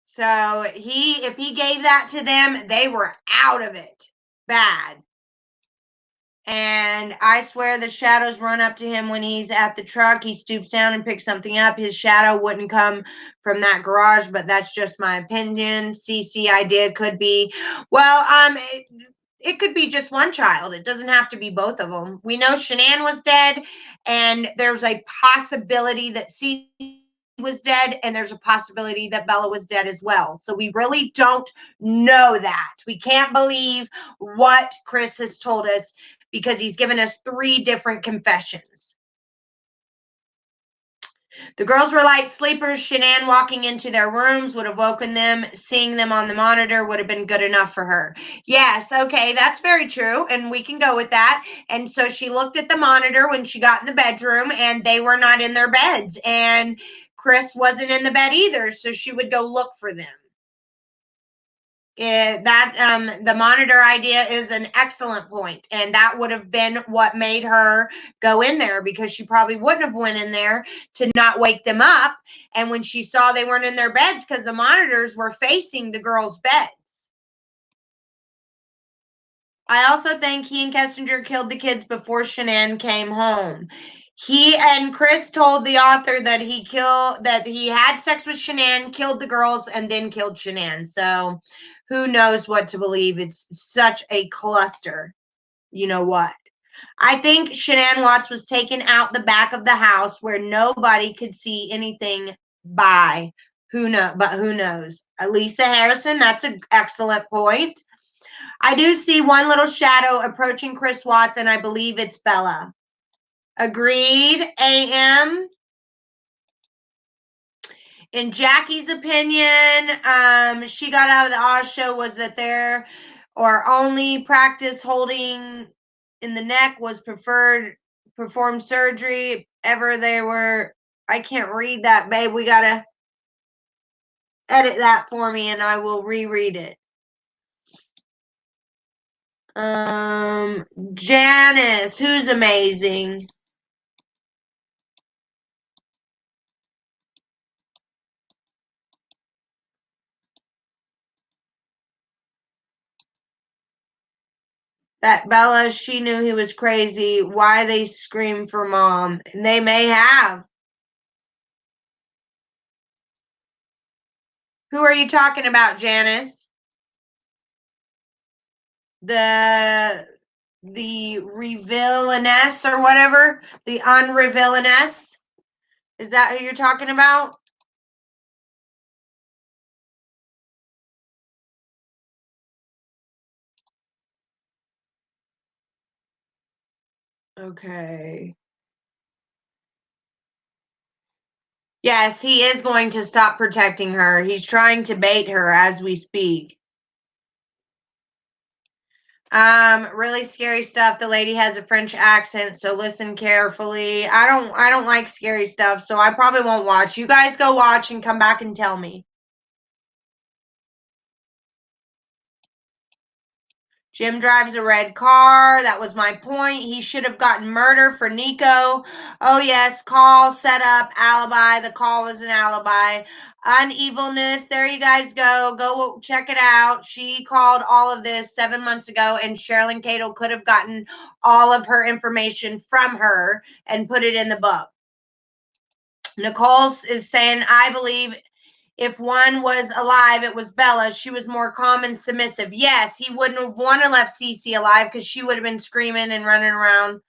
So if he gave that to them, they were out of it bad. And I swear the shadows run up to him when he's at the truck. He stoops down and picks something up. His shadow wouldn't come from that garage, but that's just my opinion. CC idea could be. Well, it could be just one child. It doesn't have to be both of them. We know Shanann was dead, and there's a possibility that CC was dead, and there's a possibility that Bella was dead as well. So we really don't know that. We can't believe what Chris has told us, because he's given us 3 different confessions. The girls were light sleepers. Shanann walking into their rooms would have woken them. Seeing them on the monitor would have been good enough for her. Yes, okay, that's very true, and we can go with that. And so she looked at the monitor when she got in the bedroom, and they were not in their beds. And Chris wasn't in the bed either, so she would go look for them. The monitor idea is an excellent point, and that would have been what made her go in there, because she probably wouldn't have went in there to not wake them up. And when she saw they weren't in their beds, because the monitors were facing the girls' beds. I also think he and Kessinger killed the kids before Shanann came home. He and Chris told the author that he had sex with Shanann, killed the girls, and then killed Shanann. So who knows what to believe? It's such a cluster. You know what? I think Shanann Watts was taken out the back of the house where nobody could see anything by. Who knows? Lisa Harrison, that's an excellent point. I do see one little shadow approaching Chris Watts, and I believe it's Bella. Agreed, AM. In Jackie's opinion, she got out of the Oz show was that their or only practice holding in the neck was performed surgery. Ever they were, I can't read that, babe. We gotta edit that for me and I will reread it. Janice, who's amazing. That Bella, she knew he was crazy. Why they scream for mom? And they may have. Who are you talking about, Janice? The revillainess or whatever, the unrevillainess. Is that who you're talking about? Okay. Yes, he is going to stop protecting her. He's trying to bait her as we speak. Really scary stuff. The lady has a French accent, so listen carefully. I don't like scary stuff, so I probably won't watch. You guys go watch and come back and tell me. Jim drives a red car. That was my point. He should have gotten murder for Nico. Oh, yes. Call, set up, alibi. The call was an alibi. Unevilness. There you guys go. Go check it out. She called all of this 7 months ago, and Sherilyn Cato could have gotten all of her information from her and put it in the book. Nicole is saying, I believe if one was alive, it was Bella. She was more calm and submissive. Yes, he wouldn't have wanted to left Cece alive because she would have been screaming and running around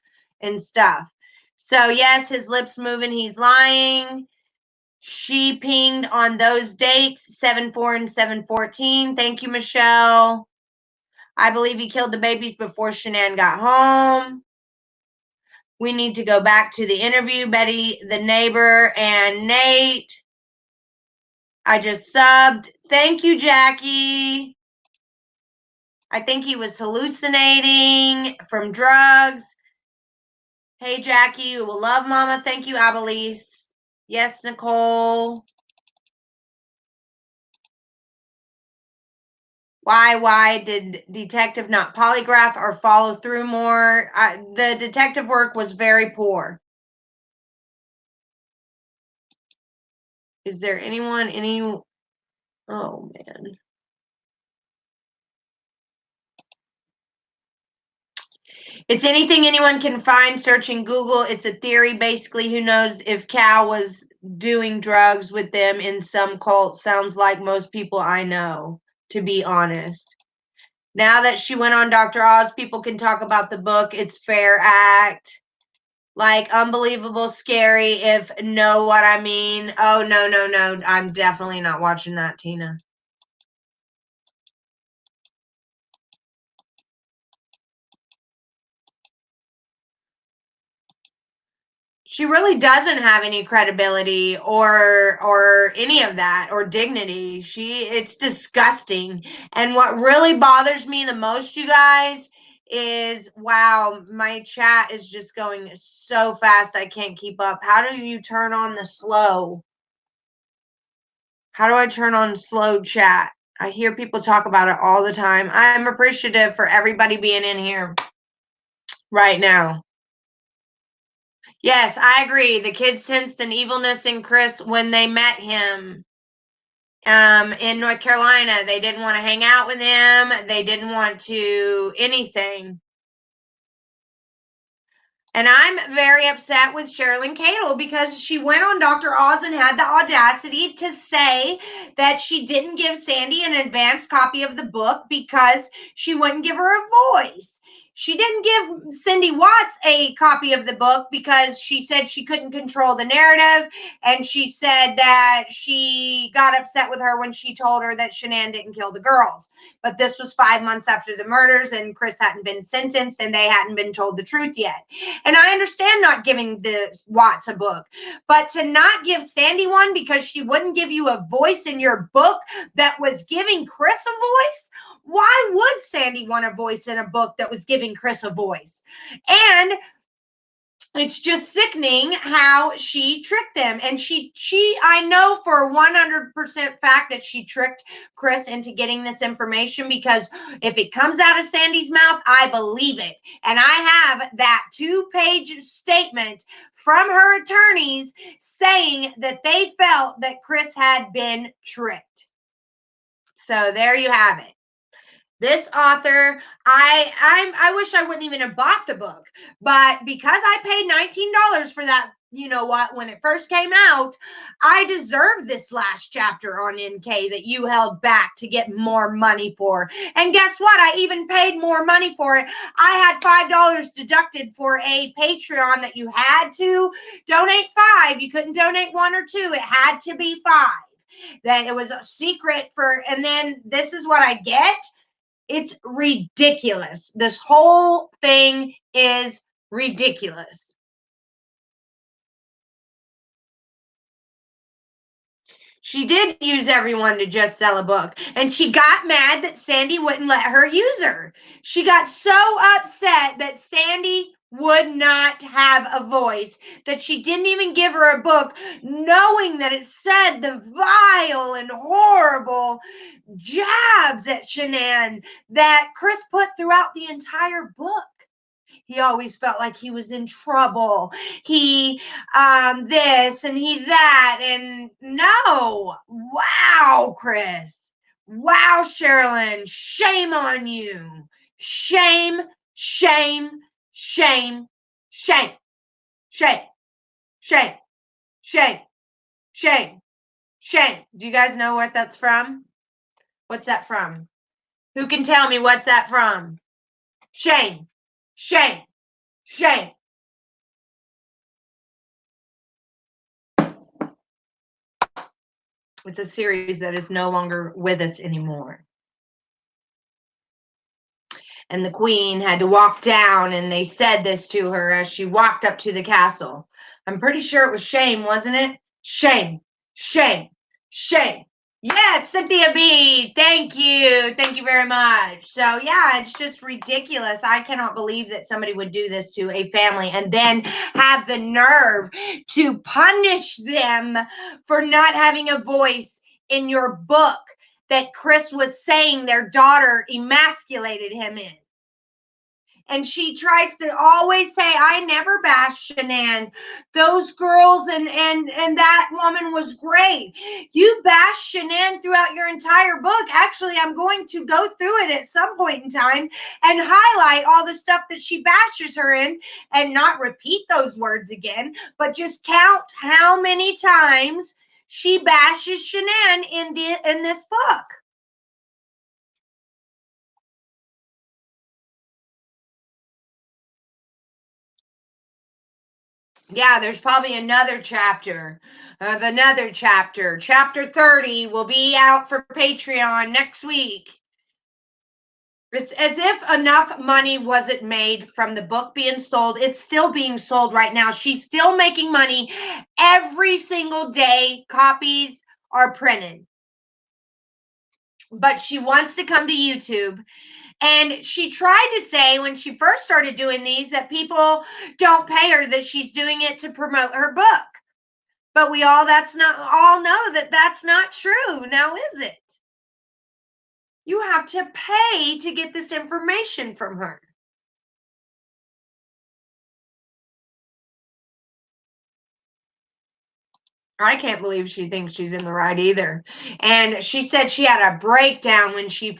and stuff. So, yes, his lips moving. He's lying. She pinged on those dates, 7/4 and 7/14. Thank you, Michelle. I believe he killed the babies before Shanann got home. We need to go back to the interview. Betty, the neighbor, and Nate. I just subbed. Thank you, Jackie. I think he was hallucinating from drugs. Hey, Jackie, you will love Mama. Thank you, Abalise. Yes, Nicole. Why did detective not polygraph or follow through more? The detective work was very poor. Is there anyone, oh, man. It's anything anyone can find searching Google. It's a theory. Basically, who knows if Cal was doing drugs with them in some cult. Sounds like most people I know, to be honest. Now that she went on Dr. Oz, people can talk about the book. It's fair act. Like, unbelievable scary, if know what I mean. Oh, no. I'm definitely not watching that, Tina. She really doesn't have any credibility or any of that or dignity. It's disgusting. And what really bothers me the most, you guys, is wow, my chat is just going so fast I can't keep up. How do you turn on the slow? How do I turn on slow chat? I hear people talk about it all the time. I'm appreciative for everybody being in here right now. Yes, I agree. The kids sensed an evilness in Chris when they met him in North Carolina. They didn't want to hang out with him. They didn't want to anything. And I'm very upset with Sherilyn Cato because she went on Dr. Oz and had the audacity to say that she didn't give Sandy an advanced copy of the book because she wouldn't give her a voice. She didn't give Cindy Watts a copy of the book because she said she couldn't control the narrative. And she said that she got upset with her when she told her that Shanann didn't kill the girls. But this was 5 months after the murders and Chris hadn't been sentenced and they hadn't been told the truth yet. And I understand not giving the Watts a book, but to not give Sandy one because she wouldn't give you a voice in your book that was giving Chris a voice. Why would Sandy want a voice in a book that was giving Chris a voice? And it's just sickening how she tricked them. And I know for a 100% fact that she tricked Chris into getting this information, because if it comes out of Sandy's mouth, I believe it. And I have that 2-page statement from her attorneys saying that they felt that Chris had been tricked. So there you have it. This author, I wish I wouldn't even have bought the book, but because I paid $19 for that, you know what, when it first came out, I deserve this last chapter on NK that you held back to get more money for. And guess what? I even paid more money for it. I had $5 deducted for a Patreon that you had to donate 5. You couldn't donate 1 or 2. It had to be 5. Then it was a secret and then this is what I get. It's ridiculous. This whole thing is ridiculous. She did use everyone to just sell a book. And she got mad that Sandy wouldn't let her use her. She got so upset that Sandy would not have a voice, that she didn't even give her a book, knowing that it said the vile and horrible jabs at Shanann that Chris put throughout the entire book. He always felt like he was in trouble. He this and he that, and no. Wow, Chris. Wow, Sherilyn. Shame on you. Shame, shame, shame, shame, shame, shame, shame, shame, shame. Do you guys know what that's from? What's that from? Who can tell me what's that from? Shame, shame, shame. It's a series that is no longer with us anymore. And the queen had to walk down, and they said this to her as she walked up to the castle. I'm pretty sure it was shame, wasn't it? Shame, shame, shame. Yes, Cynthia B. Thank you. Thank you very much. So, yeah, it's just ridiculous. I cannot believe that somebody would do this to a family and then have the nerve to punish them for not having a voice in your book that Chris was saying their daughter emasculated him in. And she tries to always say, I never bashed Shanann. Those girls and that woman was great. You bashed Shanann throughout your entire book. Actually, I'm going to go through it at some point in time and highlight all the stuff that she bashes her in and not repeat those words again, but just count how many times she bashes Shanann in this book. Yeah, there's probably another chapter of another chapter. Chapter 30 will be out for Patreon next week. It's as if enough money wasn't made from the book being sold. It's still being sold right now. She's still making money every single day. Copies are printed. But she wants to come to YouTube. And she tried to say when she first started doing these that people don't pay her, that she's doing it to promote her book. But we all know that that's not true. Now, is it? You have to pay to get this information from her. I can't believe she thinks she's in the right either. And she said she had a breakdown when CC,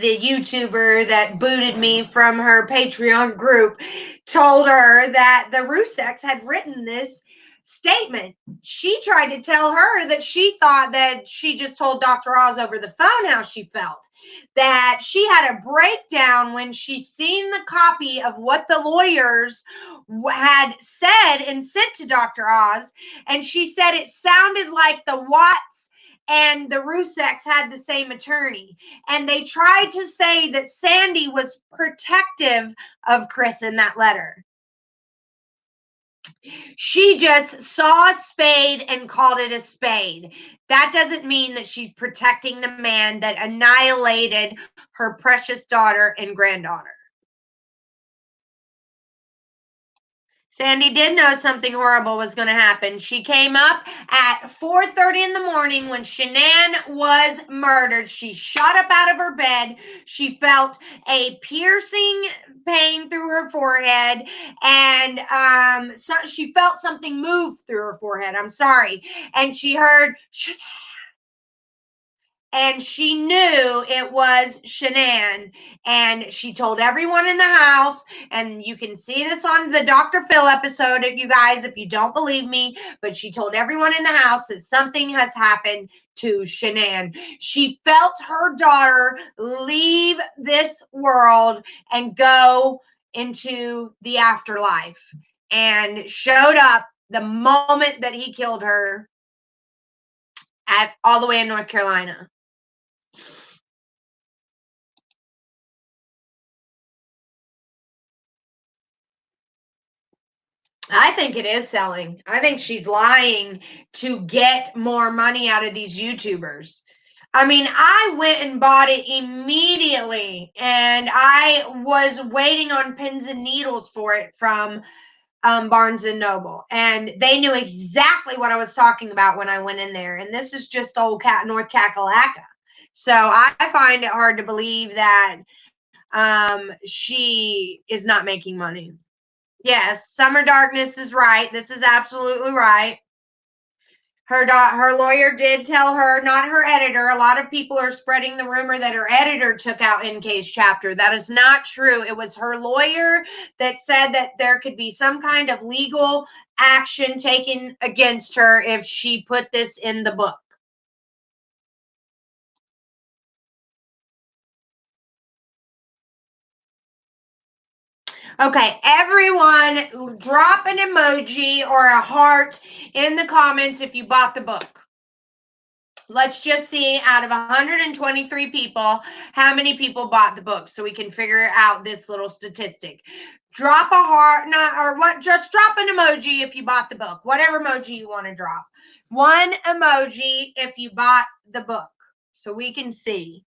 the YouTuber that booted me from her Patreon group, told her that the Ruseks had written this statement. She tried to tell her that she thought that she just told Dr. Oz over the phone how she felt. That she had a breakdown when she seen the copy of what the lawyers had said and sent to Dr. Oz, and she said it sounded like the Watts and the Ruseks had the same attorney, and they tried to say that Sandy was protective of Chris in that letter. She just saw a spade and called it a spade. That doesn't mean that she's protecting the man that annihilated her precious daughter and granddaughter. Sandy did know something horrible was going to happen. She came up at 4:30 in the morning when Shanann was murdered. She shot up out of her bed. She felt a piercing pain through her forehead, and she felt something move through her forehead. I'm sorry. And she heard Shanann. And she knew it was Shanann, and she told everyone in the house, and you can see this on the Dr. Phil episode, if you guys, if you don't believe me, but she told everyone in the house that something has happened to Shanann. She felt her daughter leave this world and go into the afterlife, and showed up the moment that he killed her at all the way in North Carolina. I think it is selling. I think she's lying to get more money out of these YouTubers. I mean, I went and bought it immediately, and I was waiting on pins and needles for it from Barnes and Noble, and they knew exactly what I was talking about when I went in there. And this is just old North Kakalaka. So I find it hard to believe that she is not making money. Yes, Summer Darkness is right. This is absolutely right. Her lawyer did tell her, not her editor. A lot of people are spreading the rumor that her editor took out NK's chapter. That is not true. It was her lawyer that said that there could be some kind of legal action taken against her if she put this in the book. Okay, everyone drop an emoji or a heart in the comments if you bought the book. Let's just see, out of 123 people, how many people bought the book so we can figure out this little statistic. Drop a heart, not or what, just drop an emoji if you bought the book. Whatever emoji you want to drop. One emoji if you bought the book so we can see.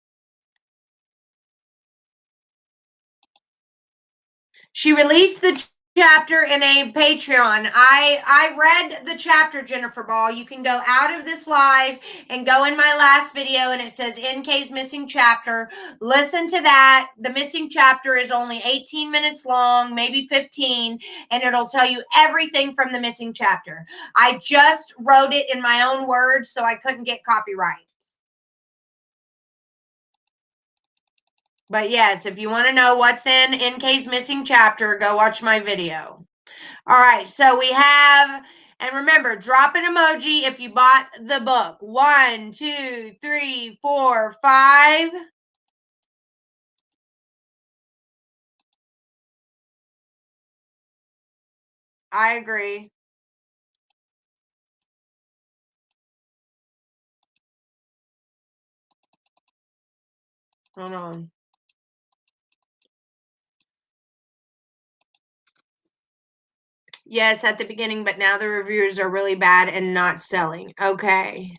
She released the chapter in a Patreon. I read the chapter, Jennifer Ball. You can go out of this live and go in my last video, and it says NK's missing chapter. Listen to that. The missing chapter is only 18 minutes long, maybe 15, and it'll tell you everything from the missing chapter. I just wrote it in my own words, so I couldn't get copyright. But yes, if you want to know what's in NK's missing chapter, go watch my video. All right, so we have, and remember, drop an emoji if you bought the book. 1, 2, 3, 4, 5. I agree. Hold on. Yes, at the beginning, but now the reviews are really bad and not selling. Okay.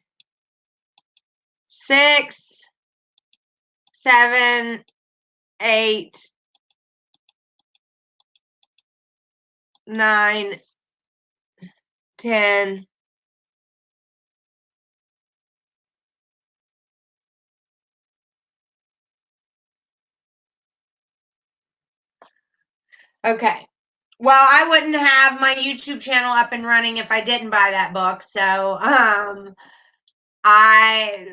6, 7, 8, 9, 10. Okay. Well, I wouldn't have my YouTube channel up and running if I didn't buy that book. So,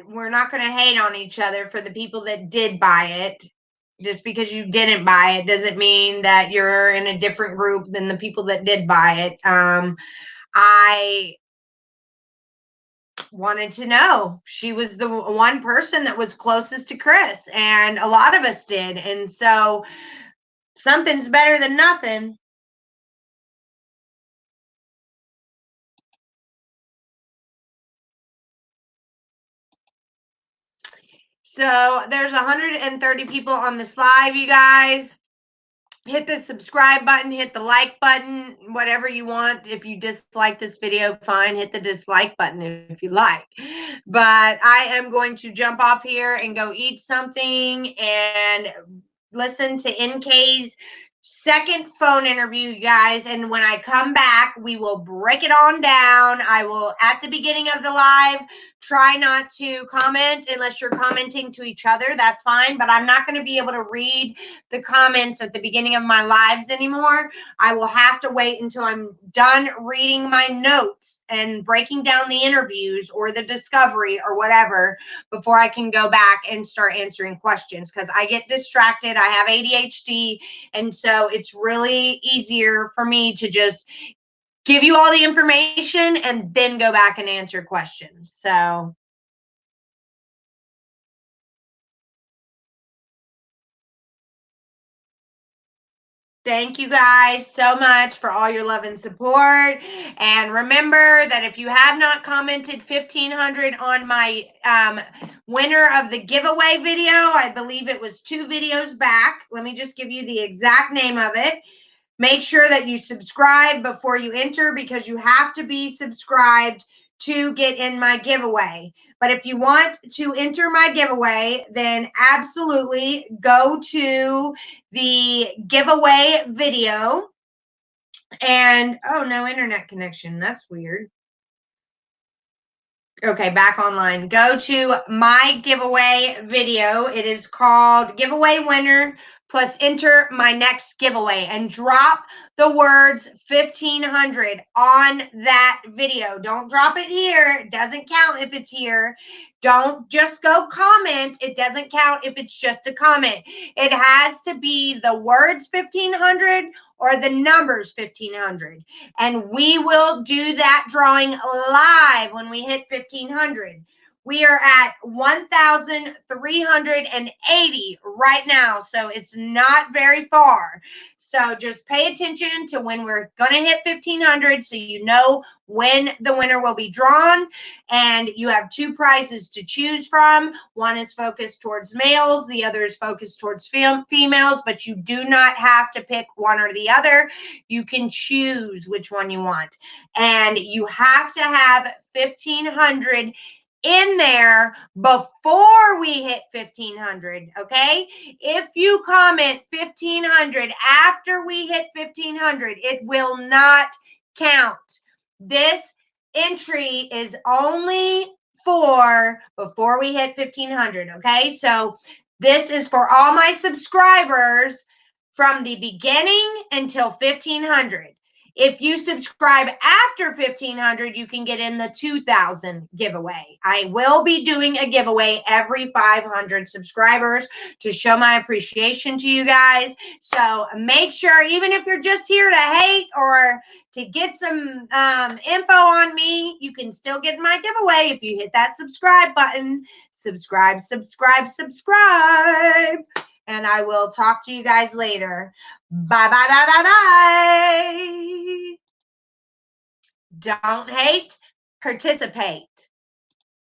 we're not going to hate on each other for the people that did buy it. Just because you didn't buy it doesn't mean that you're in a different group than the people that did buy it. I wanted to know. She was the one person that was closest to Chris, and a lot of us did. And so something's better than nothing. So there's 130 people on this live, you guys. Hit the subscribe button, hit the like button, whatever you want. If you dislike this video, fine, hit the dislike button if you like. But I am going to jump off here and go eat something and listen to NK's second phone interview, you guys. And when I come back, we will break it on down. I will, at the beginning of the live, try not to comment unless you're commenting to each other. That's fine. But I'm not going to be able to read the comments at the beginning of my lives anymore. I will have to wait until I'm done reading my notes and breaking down the interviews or the discovery or whatever before I can go back and start answering questions, because I get distracted. I have ADHD, and so it's really easier for me to just give you all the information and then go back and answer questions. So thank you guys so much for all your love and support. And remember that if you have not commented 1,500 on my winner of the giveaway video, I believe it was 2 videos back. Let me just give you the exact name of it. Make sure that you subscribe before you enter, because you have to be subscribed to get in my giveaway. But if you want to enter my giveaway, then absolutely go to the giveaway video. And, oh, no internet connection. That's weird. Okay, back online. Go to my giveaway video. It is called Giveaway Winner plus enter my next giveaway and drop the words 1500 on that video. Don't drop it here. It doesn't count if it's here. Don't just go comment. It doesn't count if it's just a comment. It has to be the words 1500 or the numbers 1500. And we will do that drawing live when we hit 1500. We are at 1,380 right now, so it's not very far. So just pay attention to when we're going to hit 1,500 so you know when the winner will be drawn. And you have two prizes to choose from. One is focused towards males, the other is focused towards females, but you do not have to pick one or the other. You can choose which one you want. And you have to have 1,500 in there before we hit 1,500, okay? If you comment 1,500 after we hit 1,500, it will not count. This entry is only for before we hit 1,500, okay? So this is for all my subscribers from the beginning until 1,500. If you subscribe after 1,500, you can get in the 2,000 giveaway. I will be doing a giveaway every 500 subscribers to show my appreciation to you guys. So make sure, even if you're just here to hate or to get some info on me, you can still get my giveaway if you hit that subscribe button. Subscribe, subscribe, subscribe. And I will talk to you guys later. Bye, bye, bye, bye, bye. Don't hate, participate.